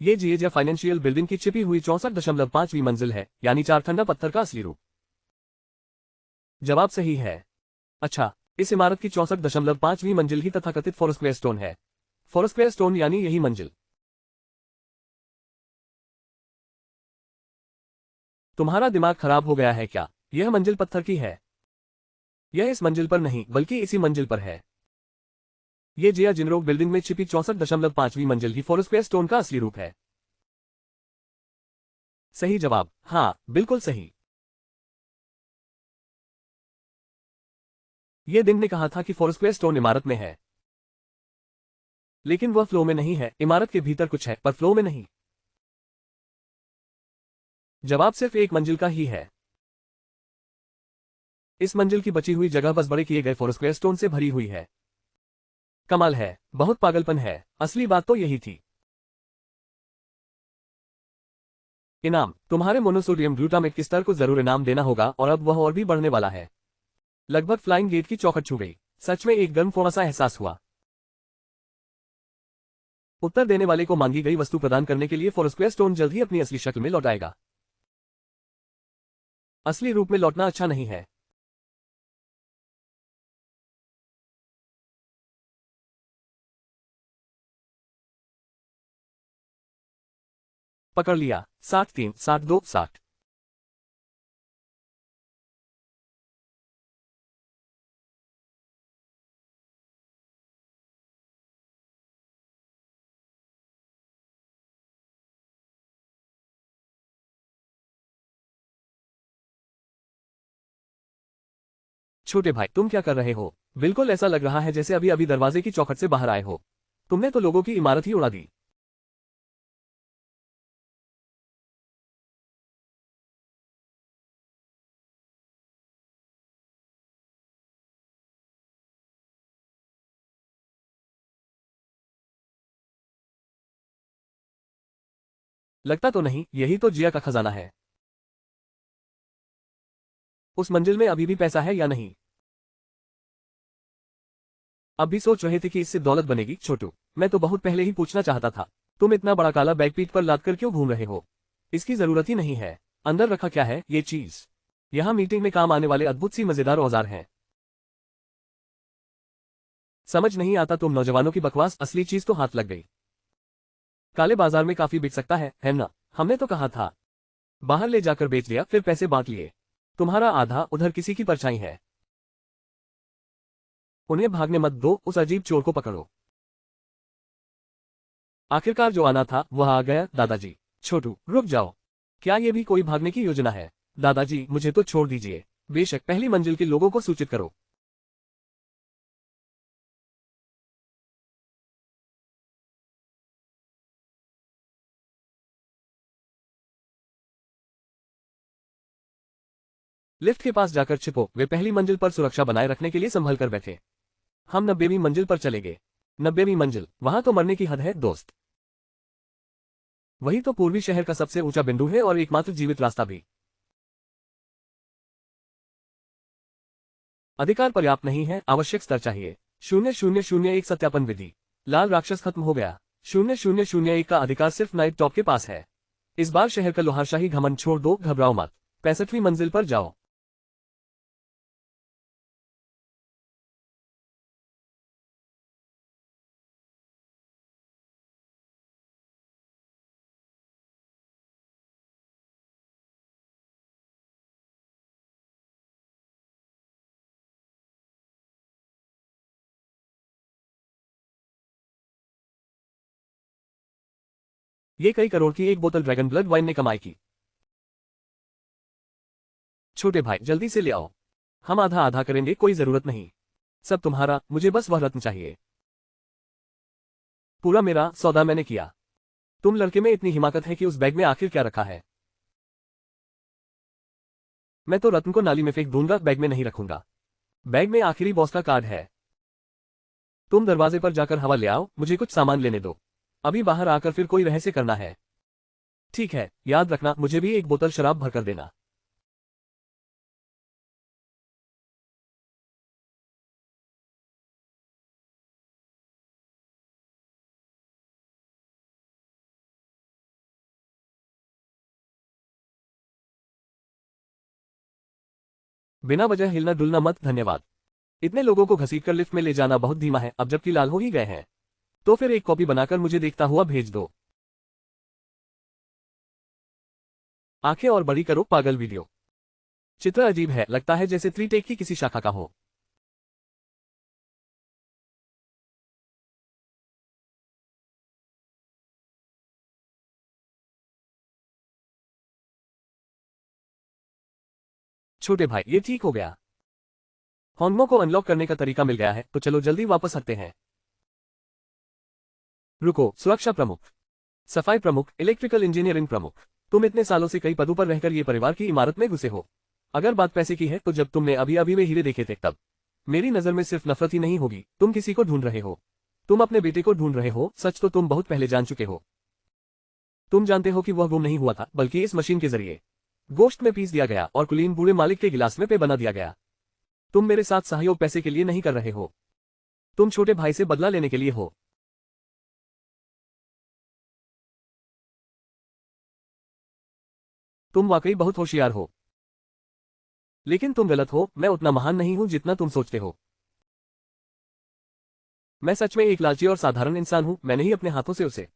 ये जिएजा फाइनेंशियल बिल्डिंग की छिपी हुई 64.5वीं मंजिल है, यानी चार ठंडा पत्थर का असली रूप। जवाब सही है। अच्छा, इस इमारत की 64.5वीं मंजिल ही तथाकथित फोरस्क्वेयर स्टोन है। फोरस्क्वेयर स्टोन यानी यही मंजिल। तुम्हारा दिमाग खराब हो गया है क्या? यह मंजिल पत्थर की है। यह इस मंजिल पर नहीं, बल्कि इसी मंजिल पर है। ये जिया जिनरोग बिल्डिंग में छिपी 64.5वीं मंजिल ही फोरस्क्वेयर स्टोन का असली रूप है। सही जवाब, हाँ, बिल्कुल सही। ये दिन ने कहा था कि फोरस्क्वेयर स्टोन इमारत में है, लेकिन वह फ्लो में नहीं है। इमारत के भीतर कुछ है, पर फ्लो में नहीं। जवाब सिर्फ एक मंजिल का ही है। इस मंजिल की बची हुई जगह बस बड़े किए गए फोरस्क्वेयर स्टोन से भरी हुई है। कमाल है, बहुत पागलपन है। असली बात तो यही थी। इनाम, तुम्हारे मोनोसोडियम ग्लूटामेट के स्तर को जरूर इनाम देना होगा, और अब वह और भी बढ़ने वाला है। लगभग फ्लाइंग गेट की चौखट छू गई। सच में एक गर्म फोड़ा सा एहसास हुआ। उत्तर देने वाले को मांगी गई वस्तु प्रदान करने के लिए फोरस्क्वेयर स्टोन जल्द ही अपनी असली शक्ल में लौट आएगा। असली रूप में लौटना अच्छा नहीं है। पकड़ लिया। 63, 62, 60। छोटे भाई, तुम क्या कर रहे हो? बिल्कुल ऐसा लग रहा है जैसे अभी अभी दरवाजे की चौखट से बाहर आए हो। तुमने तो लोगों की इमारत ही उड़ा दी। लगता तो नहीं, यही तो जिया का खजाना है। उस मंजिल में अभी भी पैसा है या नहीं? अब भी सोच रहे थे कि इससे दौलत बनेगी? छोटू, मैं तो बहुत पहले ही पूछना चाहता था। तुम इतना बड़ा काला बैग पीठ पर लाद कर क्यों घूम रहे हो? इसकी जरूरत ही नहीं है। अंदर रखा क्या है ये चीज? यहाँ मीटिंग में काम आने वाले अद्भुत सी मजेदार औजार हैं। समझ नहीं आता तुम नौजवानों की बकवास, असली चीज तो हाथ लग गई। काले बाजार में काफी बिक सकता है ना? हमने तो कहा था। बाहर ले जाकर बेच दिया, फिर पैसे बांट लिए। तुम्हारा आधा उधर किसी की परछाई है। उन्हें भागने मत दो, उस अजीब चोर को पकड़ो। आखिरकार जो आना था वह आ गया। दादाजी। छोटू, रुक जाओ। क्या ये भी कोई भागने की योजना है? दादाजी, मुझे तो छोड़ दीजिए। बेशक, पहली मंजिल के लोगों को सूचित करो। लिफ्ट के पास जाकर छिपो। वे पहली मंजिल पर सुरक्षा बनाए रखने के लिए संभल कर बैठे। हम 90वीं मंजिल पर चलेंगे। 90वीं मंजिल, वहां तो मरने की हद है दोस्त। वही तो पूर्वी शहर का सबसे ऊंचा बिंदु है और एकमात्र जीवित रास्ता भी। अधिकार पर्याप्त नहीं है, आवश्यक स्तर चाहिए। 0001 सत्यापन विधि। लाल राक्षस खत्म हो गया। 0001 का अधिकार सिर्फ नाइट टॉप के पास है। इस बार शहर का लोहारशाही घमंड छोड़ दो, घबराओ मत। 65वीं मंजिल पर जाओ। ये कई करोड़ की एक बोतल ड्रैगन ब्लड वाइन ने कमाई की। छोटे भाई, जल्दी से ले आओ। हम आधा आधा करेंगे, कोई जरूरत नहीं। सब तुम्हारा, मुझे बस वह रत्न चाहिए। पूरा मेरा सौदा मैंने किया। तुम लड़के में इतनी हिमाकत है कि उस बैग में आखिर क्या रखा है? मैं तो रत्न को नाली में फेंक दूंगा, बैग में नहीं रखूंगा। बैग में आखिरी बॉस का कार्ड है। तुम दरवाजे पर जाकर हवा ले आओ, मुझे कुछ सामान लेने दो। अभी बाहर आकर फिर कोई रहस्य करना है। ठीक है, याद रखना, मुझे भी एक बोतल शराब भरकर देना। बिना वजह हिलना डुलना मत, धन्यवाद। इतने लोगों को घसीटकर लिफ्ट में ले जाना बहुत धीमा है, अब जबकि लाल हो ही गए हैं। तो फिर एक कॉपी बनाकर मुझे देखता हुआ भेज दो। आंखें और बड़ी करो, पागल वीडियो। चित्र अजीब है, लगता है जैसे त्रिटेक की किसी शाखा का हो। छोटे भाई, ये ठीक हो गया। होंगमो को अनलॉक करने का तरीका मिल गया है, तो चलो जल्दी वापस हटते हैं। रुको, सुरक्षा प्रमुख, सफाई प्रमुख, इलेक्ट्रिकल इंजीनियरिंग प्रमुख, तुम इतने सालों से कई पदों पर रहकर ये परिवार की इमारत में घुसे हो। अगर बात पैसे की है तो जब तुमने अभी अभी वे हीरे देखे थे तब। मेरी नजर में सिर्फ नफरत ही नहीं होगी, तुम किसी को ढूंढ रहे हो। तुम अपने बेटे को ढूंढ रहे हो, सच तो तुम बहुत पहले जान चुके हो। तुम जानते हो कि वह गुम नहीं हुआ था, बल्कि इस मशीन के जरिए गोश्त में पीस दिया गया और कुलीन बूढ़े मालिक के गिलास में पे बना दिया गया। तुम मेरे साथ सहयोग पैसे के लिए नहीं कर रहे हो। तुम छोटे भाई से बदला लेने के लिए हो। तुम वाकई बहुत होशियार हो। लेकिन तुम गलत हो, मैं उतना महान नहीं हूं जितना तुम सोचते हो। मैं सच में एक लालची और साधारण इंसान हूं, मैंने ही अपने हाथों से उसे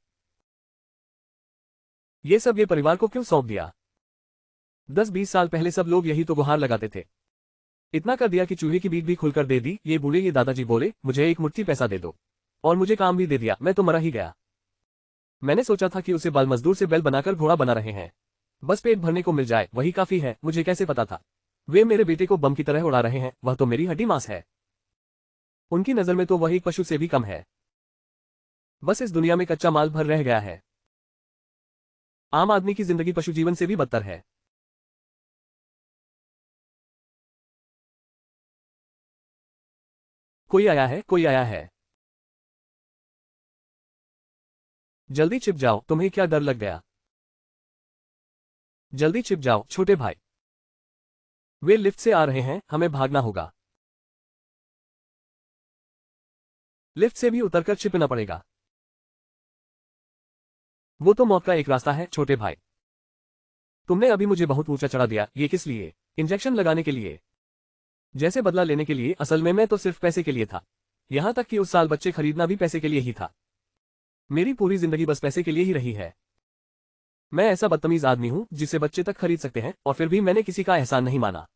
ये परिवार को क्यों सौंप दिया? 10-20 साल पहले सब लोग यही तो गुहार लगाते थे। इतना कर दिया कि चूहे की बीक भी खुलकर दे दी। ये बूढ़े ये दादाजी बोले, मुझे एक मुट्ठी पैसा दे दो। और मुझे काम भी दे दिया, मैं तो मरा ही गया। मैंने सोचा था कि उसे बाल मजदूर से बैल बनाकर घोड़ा बना रहे हैं। बस पेट भरने को मिल जाए वही काफी है, मुझे कैसे पता था वे मेरे बेटे को बम की तरह उड़ा रहे हैं, वह तो मेरी हड्डी मांस है। उनकी नजर में तो वह एक पशु से भी कम है। बस इस दुनिया में कच्चा माल भर रह गया है। आम आदमी की जिंदगी पशु जीवन से भी बदतर है। कोई आया है, कोई आया है। जल्दी छिप जाओ, तुम्हें क्या डर लग गया? जल्दी छिप जाओ छोटे भाई। वे लिफ्ट से आ रहे हैं, हमें भागना होगा। लिफ्ट से भी उतरकर छिपना पड़ेगा। वो तो मौत का एक रास्ता है छोटे भाई। तुमने अभी मुझे बहुत ऊंचा चढ़ा दिया, ये किस लिए? इंजेक्शन लगाने के लिए? जैसे बदला लेने के लिए? असल में मैं तो सिर्फ पैसे के लिए था। यहां तक कि उस साल बच्चे खरीदना भी पैसे के लिए ही था। मेरी पूरी जिंदगी बस पैसे के लिए ही रही है। मैं ऐसा बदतमीज आदमी हूं जिसे बच्चे तक खरीद सकते हैं, और फिर भी मैंने किसी का एहसान नहीं माना।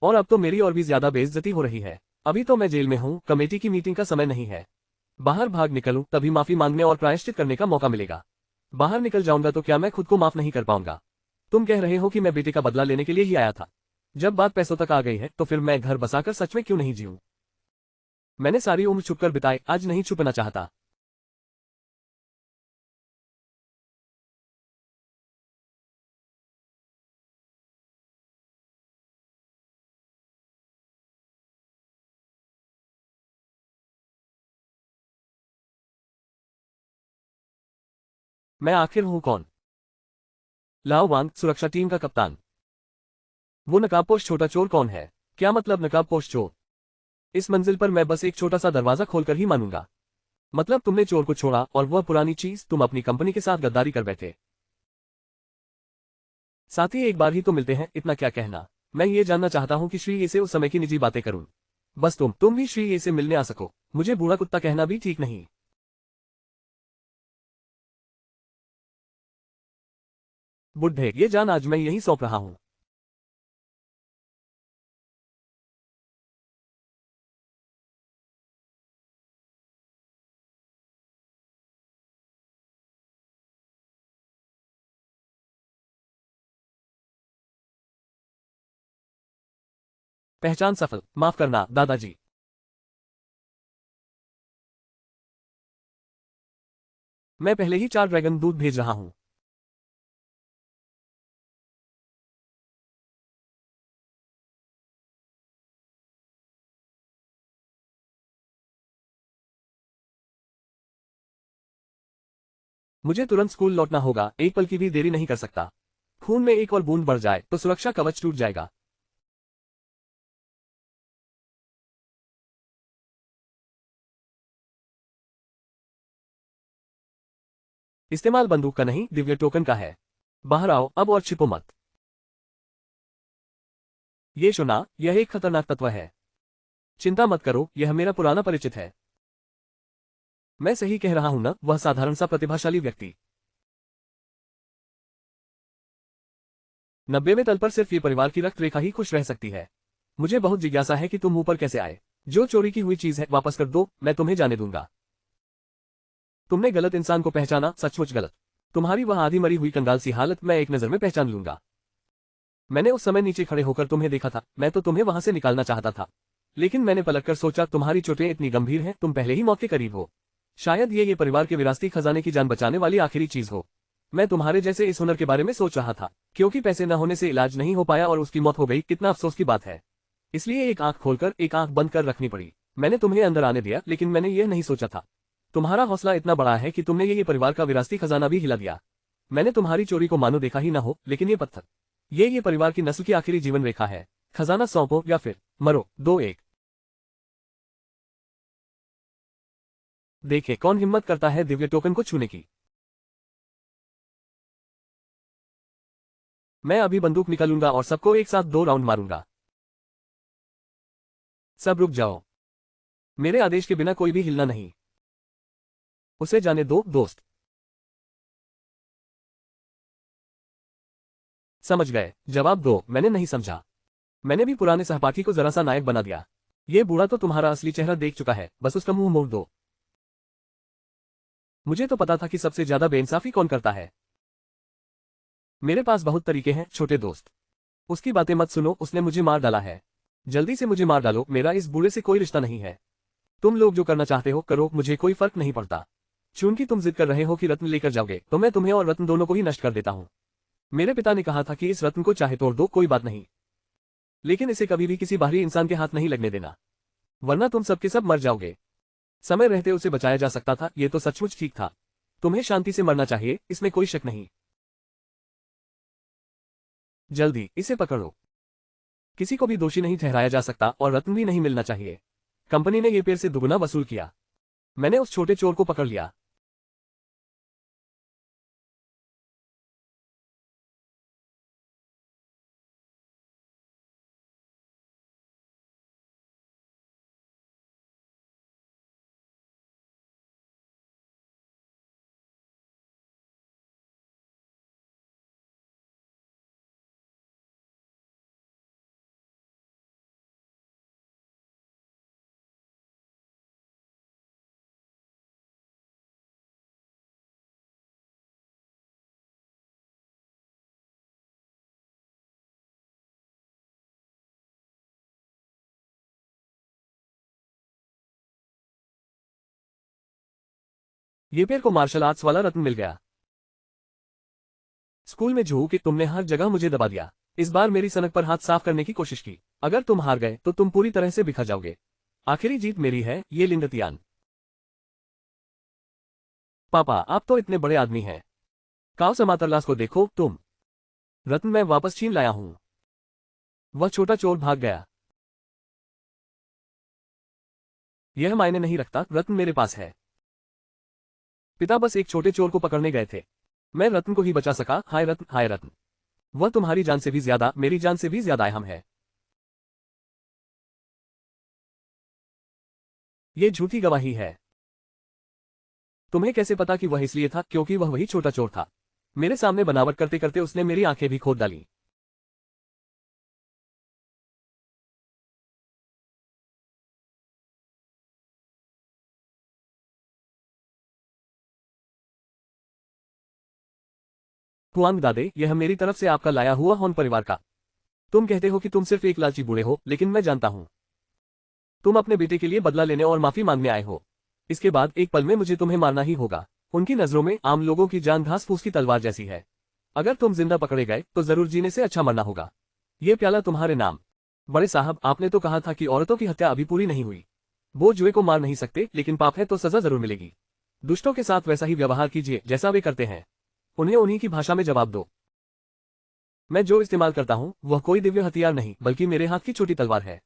और अब तो मेरी और भी ज्यादा बेइज्जती हो रही है। अभी तो मैं जेल में हूं, कमेटी की मीटिंग का समय नहीं है। बाहर भाग निकलूं तभी माफी मांगने और प्रायश्चित करने का मौका मिलेगा। बाहर निकल जाऊंगा तो क्या मैं खुद को माफ नहीं कर पाऊंगा? तुम कह रहे हो कि मैं बेटे का बदला लेने के लिए ही आया था। जब बात पैसों तक आ गई है तो फिर मैं घर बसाकर सच में क्यों नहीं जीऊं? मैंने सारी उम्र छुपकर बिताई, आज नहीं छुपना चाहता। मैं आखिर हूं कौन? लाओ वांग, सुरक्षा टीम का कप्तान। वो नकाबपोश छोटा चोर कौन है? क्या मतलब नकाबपोश चोर? इस मंजिल पर मैं बस एक छोटा सा दरवाजा खोलकर ही मानूंगा। मतलब तुमने चोर को छोड़ा, और वह पुरानी चीज, तुम अपनी कंपनी के साथ गद्दारी कर बैठे। साथ ही एक बार ही तो मिलते हैं, इतना क्या कहना। मैं ये जानना चाहता हूँ कि श्री ए से उस समय की निजी बातें करूं। बस तुम भी श्री ए से मिलने आ सको। मुझे बूढ़ा कुत्ता कहना भी ठीक नहीं। बुढ़े, ये जान आज मैं यही सौंप रहा हूँ। पहचान सफल। माफ करना दादाजी। मैं पहले ही 4 ड्रैगन दूध भेज रहा हूं। मुझे तुरंत स्कूल लौटना होगा, एक पल की भी देरी नहीं कर सकता। खून में एक और बूंद बढ़ जाए तो सुरक्षा कवच टूट जाएगा। इस्तेमाल बंदूक का नहीं, दिव्य टोकन का है। बाहर आओ अब और छिपो मत। ये सुना, यह एक खतरनाक तत्व है। चिंता मत करो, यह मेरा पुराना परिचित है। मैं सही कह रहा हूं ना, वह साधारण सा प्रतिभाशाली व्यक्ति। 90वें तल पर सिर्फ ये परिवार की रक्त रेखा ही खुश रह सकती है। मुझे बहुत जिज्ञासा है कि तुम ऊपर कैसे आए। जो चोरी की हुई चीज है वापस कर दो, मैं तुम्हें जाने दूंगा। तुमने गलत इंसान को पहचाना, सचमुच गलत। तुम्हारी वह आधी मरी हुई कंगाल सी हालत मैं एक नजर में पहचान लूंगा। मैंने उस समय नीचे खड़े होकर तुम्हें देखा था, मैं तो तुम्हें वहां से निकालना चाहता था। लेकिन मैंने पलटकर सोचा तुम्हारी चोटें इतनी गंभीर हैं, तुम पहले ही मौत के करीब हो। शायद ये परिवार के विरासती खजाने की जान बचाने वाली आखिरी चीज हो। मैं तुम्हारे जैसे इस हुनर के बारे में सोच रहा था। क्योंकि पैसे न होने से इलाज नहीं हो पाया और उसकी मौत हो गई, कितना अफसोस की बात है। इसलिए एक आंख खोलकर एक आंख बंद कर रखनी पड़ी। मैंने तुम्हें अंदर आने दिया, लेकिन मैंने यह नहीं सोचा था। तुम्हारा हौसला इतना बड़ा है कि तुमने ये परिवार का विरासती खजाना भी हिला दिया। मैंने तुम्हारी चोरी को मानो देखा ही ना हो, लेकिन ये पत्थर, ये परिवार की नस्ल की आखिरी जीवन रेखा है। खजाना सौंपो या फिर मरो, 2-1। देखे कौन हिम्मत करता है दिव्य टोकन को छूने की। मैं अभी बंदूक निकालूंगा और सबको एक साथ 2 राउंड मारूंगा। सब रुक जाओ। मेरे आदेश के बिना कोई भी हिलना नहीं। उसे जाने दो दोस्त। समझ गए? जवाब दो। मैंने नहीं समझा। मैंने भी पुराने सहपाठी को जरा सा नायक बना दिया। ये बूढ़ा तो तुम्हारा असली चेहरा देख चुका है, बस उसका मुंह मोड़ दो। मुझे तो पता था कि सबसे ज्यादा बेइंसाफी कौन करता है। मेरे पास बहुत तरीके हैं छोटे दोस्त। उसकी बातें मत सुनो, उसने मुझे मार डाला है। जल्दी से मुझे मार डालो, मेरा इस बूढ़े से कोई रिश्ता नहीं है। तुम लोग जो करना चाहते हो करो, मुझे कोई फर्क नहीं पड़ता। चूंकि तुम जिद कर रहे हो कि रत्न लेकर जाओगे, तो मैं तुम्हें और रत्न दोनों को ही नष्ट कर देता हूँ। मेरे पिता ने कहा था कि इस रत्न को चाहे तोड़ दो, कोई बात नहीं। लेकिन इसे कभी भी किसी बाहरी इंसान के हाथ नहीं लगने देना, वरना तुम सबके सब मर जाओगे। समय रहते उसे बचाया जा सकता था, ये तो सचमुच ठीक था। तुम्हें शांति से मरना चाहिए, इसमें कोई शक नहीं। जल्दी इसे पकड़ो। किसी को भी दोषी नहीं ठहराया जा सकता और रत्न भी नहीं मिलना चाहिए। कंपनी ने ये पेड़ से दुगुना वसूल किया। मैंने उस छोटे चोर को पकड़ लिया। ये पेड़ को मार्शल आर्ट्स वाला रत्न मिल गया। स्कूल में जू कि तुमने हर जगह मुझे दबा दिया। इस बार मेरी सनक पर हाथ साफ करने की कोशिश की। अगर तुम हार गए तो तुम पूरी तरह से बिखर जाओगे। आखिरी जीत मेरी है, ये लिंडतियान। पापा आप तो इतने बड़े आदमी हैं। काव समातरलास को देखो तुम। रत्न मैं वापस छीन लाया हूं। वह छोटा चोर भाग गया। यह मायने नहीं रखता, रत्न मेरे पास है। पिता बस एक छोटे चोर को पकड़ने गए थे। मैं रत्न को ही बचा सका। हाय रत्न, हाय रत्न। वह तुम्हारी जान से भी ज्यादा, मेरी जान से भी ज्यादा अहम है। ये झूठी गवाही है। तुम्हें कैसे पता कि वह इसलिए था क्योंकि वह वही छोटा चोर था। मेरे सामने बनावट करते करते उसने मेरी आंखें भी खोद डाली। हुआंग दादे, यह मेरी तरफ से आपका लाया हुआ हॉन परिवार का तुम कहते हो कि तुम सिर्फ एक लालची बूढ़े हो, लेकिन मैं जानता हूं तुम अपने बेटे के लिए बदला लेने और माफी मांगने आए हो। इसके बाद एक पल में मुझे तुम्हें मारना ही होगा। उनकी नजरों में आम लोगों की जान घास फूस की तलवार जैसी है। अगर तुम जिंदा पकड़े गए तो जरूर जीने से अच्छा मरना होगा। ये प्याला तुम्हारे नाम। बड़े साहब, आपने तो कहा था कि औरतों की हत्या अभी पूरी नहीं हुई। वो जुए को मार नहीं सकते, लेकिन पाप है तो सजा जरूर मिलेगी। दुष्टों के साथ वैसा ही व्यवहार कीजिए जैसा वे करते हैं। उन्हें उन्हीं की भाषा में जवाब दो। मैं जो इस्तेमाल करता हूं वह कोई दिव्य हथियार नहीं, बल्कि मेरे हाथ की छोटी तलवार है।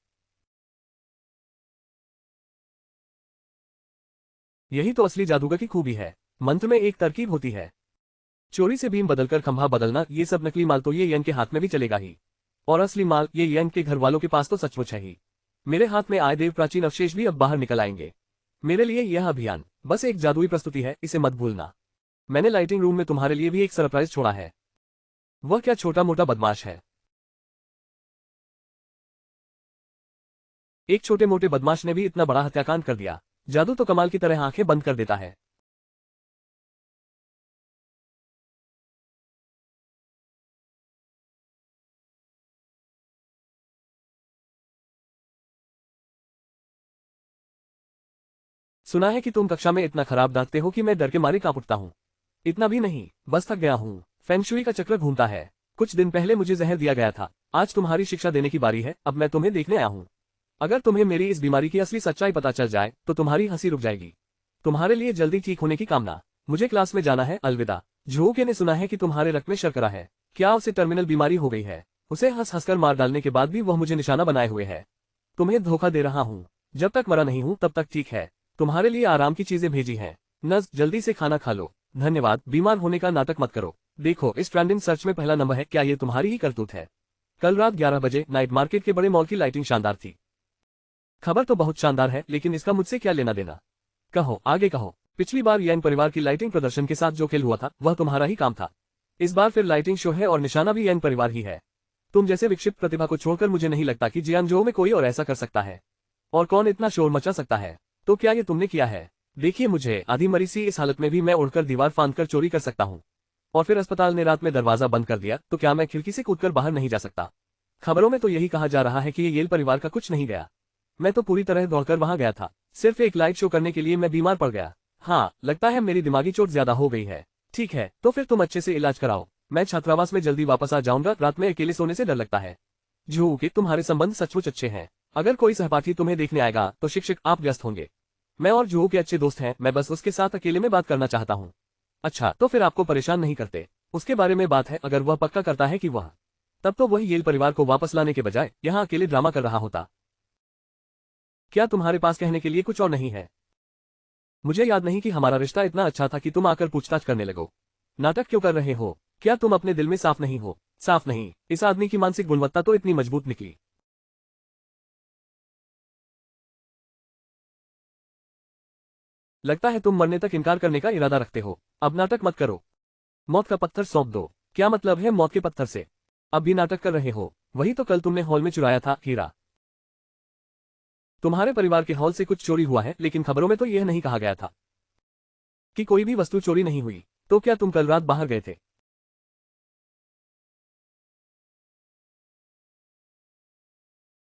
यही तो असली जादूगर की खूबी है। मंत्र में एक तरकीब होती है। चोरी से बीम बदलकर खंभा बदलना, ये सब नकली माल तो ये यन के हाथ में भी चलेगा ही। और असली माल ये यन के घर वालों के पास तो सचमुच है ही। मेरे हाथ में आए देव प्राचीन अवशेष भी अब बाहर निकल आएंगे। मेरे लिए यह अभियान बस एक जादुई प्रस्तुति है, इसे मत भूलना। मैंने लाइटिंग रूम में तुम्हारे लिए भी एक सरप्राइज छोड़ा है। वह क्या छोटा मोटा बदमाश है। एक छोटे मोटे बदमाश ने भी इतना बड़ा हत्याकांड कर दिया। जादू तो कमाल की तरह आंखें बंद कर देता है। सुना है कि तुम कक्षा में इतना खराब दागते हो कि मैं डर के मारे कांप उठता हूँ। इतना भी नहीं, बस थक गया हूँ। फेंगशुई का चक्र घूमता है। कुछ दिन पहले मुझे जहर दिया गया था। आज तुम्हारी शिक्षा देने की बारी है। अब मैं तुम्हें देखने आया हूँ। अगर तुम्हें मेरी इस बीमारी की असली सच्चाई पता चल जाए तो तुम्हारी हंसी रुक जाएगी। तुम्हारे लिए जल्दी ठीक होने की कामना। मुझे क्लास में जाना है, अलविदा। झोके ने सुना है कि तुम्हारे रक्त में शर्करा है। क्या उसे टर्मिनल बीमारी हो गई है? उसे हंस हंसकर मार डालने के बाद भी वह मुझे निशाना बनाए हुए है। तुम्हें धोखा दे रहा हूँ। जब तक मरा नहीं हूँ तब तक ठीक है। तुम्हारे लिए आराम की चीजें भेजी हैं। नज, जल्दी से खाना खा लो। धन्यवाद। बीमार होने का नाटक मत करो। देखो, इस ट्रेंडिंग सर्च में पहला नंबर है। क्या ये तुम्हारी ही करतूत है? कल रात 11 बजे नाइट मार्केट के बड़े मॉल की लाइटिंग शानदार थी। खबर तो बहुत शानदार है, लेकिन इसका मुझसे क्या लेना देना? कहो, आगे कहो। पिछली बार यैन परिवार की लाइटिंग प्रदर्शन के साथ जो खेल हुआ था वह तुम्हारा ही काम था। इस बार फिर लाइटिंग शो है और निशाना भी यैन परिवार ही है। तुम जैसे विक्षिप्त प्रतिभा को छोड़कर मुझे नहीं लगता कि जियांजो में कोई और ऐसा कर सकता है। और कौन इतना शोर मचा सकता है? तो क्या ये तुमने किया है? देखिए, मुझे आधी मरी सी इस हालत में भी मैं उड़कर दीवार फांदकर चोरी कर सकता हूँ। और फिर अस्पताल ने रात में दरवाजा बंद कर दिया तो क्या मैं खिड़की से कूदकर बाहर नहीं जा सकता? खबरों में तो यही कहा जा रहा है कि ये येल परिवार का कुछ नहीं गया। मैं तो पूरी तरह दौड़कर वहां गया था। सिर्फ एक लाइट शो करने के लिए मैं बीमार पड़ गया। हाँ, लगता है मेरी दिमागी चोट ज्यादा हो गई है। ठीक है, तो फिर तुम अच्छे से इलाज कराओ। मैं छात्रावास में जल्दी वापस आ जाऊंगा। रात में अकेले सोने से डर लगता है। जू कि तुम्हारे संबंध सचमुच अच्छे हैं। अगर कोई सहपाठी तुम्हें देखने आएगा तो शिक्षक आप व्यस्त होंगे। मैं और जू के अच्छे दोस्त हैं। मैं बस उसके साथ अकेले में बात करना चाहता हूँ। अच्छा, तो फिर आपको परेशान नहीं करते? उसके बारे में बात है। अगर वह पक्का करता है कि वह, तब तो वही येल परिवार को वापस लाने के बजाय यहाँ अकेले ड्रामा कर रहा होता। क्या तुम्हारे पास कहने के लिए कुछ और नहीं है? मुझे याद नहीं कि हमारा रिश्ता इतना अच्छा था कि तुम आकर पूछताछ करने लगो। नाटक क्यों कर रहे हो? क्या तुम अपने दिल में साफ नहीं हो? साफ नहीं? इस आदमी की मानसिक गुणवत्ता तो इतनी मजबूत निकली। लगता है तुम मरने तक इनकार करने का इरादा रखते हो। अब नाटक मत करो। मौत का पत्थर सौंप दो। क्या मतलब है मौत के पत्थर से? अब भी नाटक कर रहे हो? वही तो कल तुमने हॉल में चुराया था, हीरा। तुम्हारे परिवार के हॉल से कुछ चोरी हुआ है, लेकिन खबरों में तो यह नहीं कहा गया था कि कोई भी वस्तु चोरी नहीं हुई। तो क्या तुम कल रात बाहर गए थे?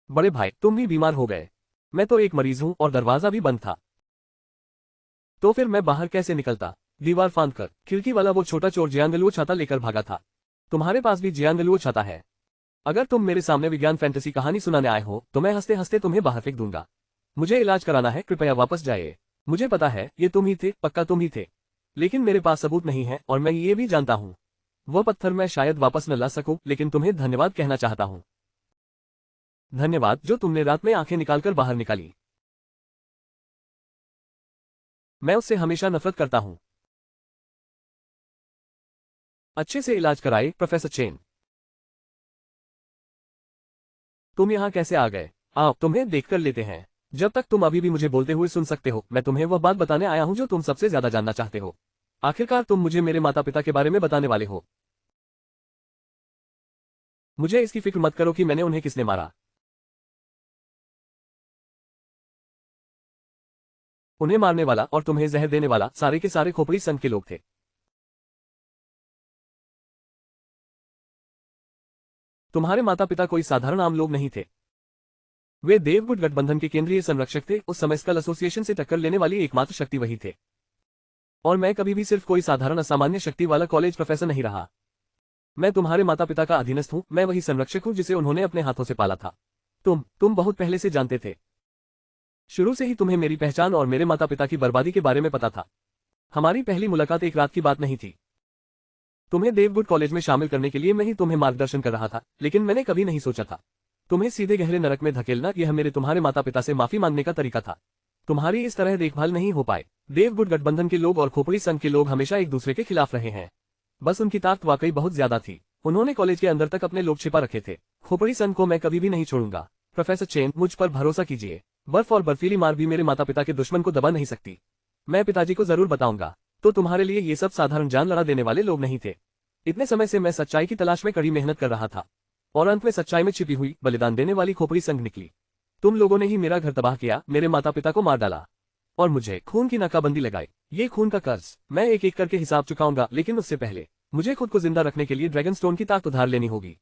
बड़े भाई, तुम भी बीमार हो गए। मैं तो एक मरीज हूं और दरवाजा भी बंद था। तो फिर मैं बाहर कैसे निकलता? दीवार फांदकर। खिड़की वाला वो छोटा चोर जियांगलुओ छाता लेकर भागा था। तुम्हारे पास भी जियांगलुओ छाता है? अगर तुम मेरे सामने विज्ञान फैंटेसी कहानी सुनाने आए हो तो मैं हंसते हंसते तुम्हें बाहर फेंक दूंगा। मुझे इलाज कराना है, कृपया वापस जाइए। मुझे पता है ये तुम ही थे, पक्का तुम ही थे। लेकिन मेरे पास सबूत नहीं है और मैं ये भी जानता हूँ वह पत्थर मैं शायद वापस न ला सकूं, लेकिन तुम्हें धन्यवाद कहना चाहता हूँ। धन्यवाद जो तुमने रात में आंखें निकालकर बाहर निकाली। मैं उससे हमेशा नफरत करता हूँ। अच्छे से इलाज कराए, प्रोफेसर चेन। तुम यहाँ कैसे आ गए? आओ, तुम्हें देखकर लेते हैं। जब तक तुम अभी भी मुझे बोलते हुए सुन सकते हो, मैं तुम्हें वह बात बताने आया हूँ जो तुम सबसे ज्यादा जानना चाहते हो। आखिरकार तुम मुझे मेरे माता पिता के बारे में बताने वाले हो। मुझे इसकी फिक्र मत करो कि मैंने उन्हें किसने मारा। उन्हें मारने वाला और तुम्हें जहर देने वाला सारे के सारे खोपड़ी संघ के लोग थे। तुम्हारे माता पिता कोई साधारण आम लोग नहीं थे। वे देवगुट गठबंधन के केंद्रीय संरक्षक थे। उस समय स्कल एसोसिएशन से टक्कर लेने वाली एकमात्र शक्ति वही थे। और मैं कभी भी सिर्फ कोई साधारण असामान्य शक्ति वाला कॉलेज प्रोफेसर नहीं रहा। मैं तुम्हारे माता पिता का अधीनस्थ हूं। मैं वही संरक्षक हूं जिसे उन्होंने अपने हाथों से पाला था। तुम बहुत पहले से जानते थे। शुरू से ही तुम्हें मेरी पहचान और मेरे माता पिता की बर्बादी के बारे में पता था। हमारी पहली मुलाकात एक रात की बात नहीं थी। तुम्हें देवगुट कॉलेज में शामिल करने के लिए मैं ही तुम्हें मार्गदर्शन कर रहा था, लेकिन मैंने कभी नहीं सोचा था तुम्हें सीधे गहरे नरक में धकेलना। यह मेरे तुम्हारे माता पिता से माफी मांगने का तरीका था। तुम्हारी इस तरह देखभाल नहीं हो पाए। देवगुट गठबंधन के लोग और खोपड़ी संघ के लोग हमेशा एक दूसरे के खिलाफ रहे हैं। बस उनकी ताकत वाकई बहुत ज्यादा थी। उन्होंने कॉलेज के अंदर तक अपने लोग छिपा रखे थे। खोपड़ी संघ को मैं कभी भी नहीं छोड़ूंगा। प्रोफेसर चेन, मुझ पर भरोसा कीजिए। बर्फ और बर्फीली मार भी मेरे माता पिता के दुश्मन को दबा नहीं सकती। मैं पिताजी को जरूर बताऊंगा। तो तुम्हारे लिए ये सब साधारण जान लड़ा देने वाले लोग नहीं थे। इतने समय से मैं सच्चाई की तलाश में कड़ी मेहनत कर रहा था, और अंत में सच्चाई में छिपी हुई बलिदान देने वाली खोपड़ी संघ निकली। तुम लोगों ने ही मेरा घर तबाह किया, मेरे माता पिता को मार डाला और मुझे खून की नाकाबंदी लगाई। ये खून का कर्ज मैं एक एक करके हिसाब चुकाऊंगा, लेकिन उससे पहले मुझे खुद को जिंदा रखने के लिए ड्रैगन स्टोन की ताकत उधार लेनी होगी।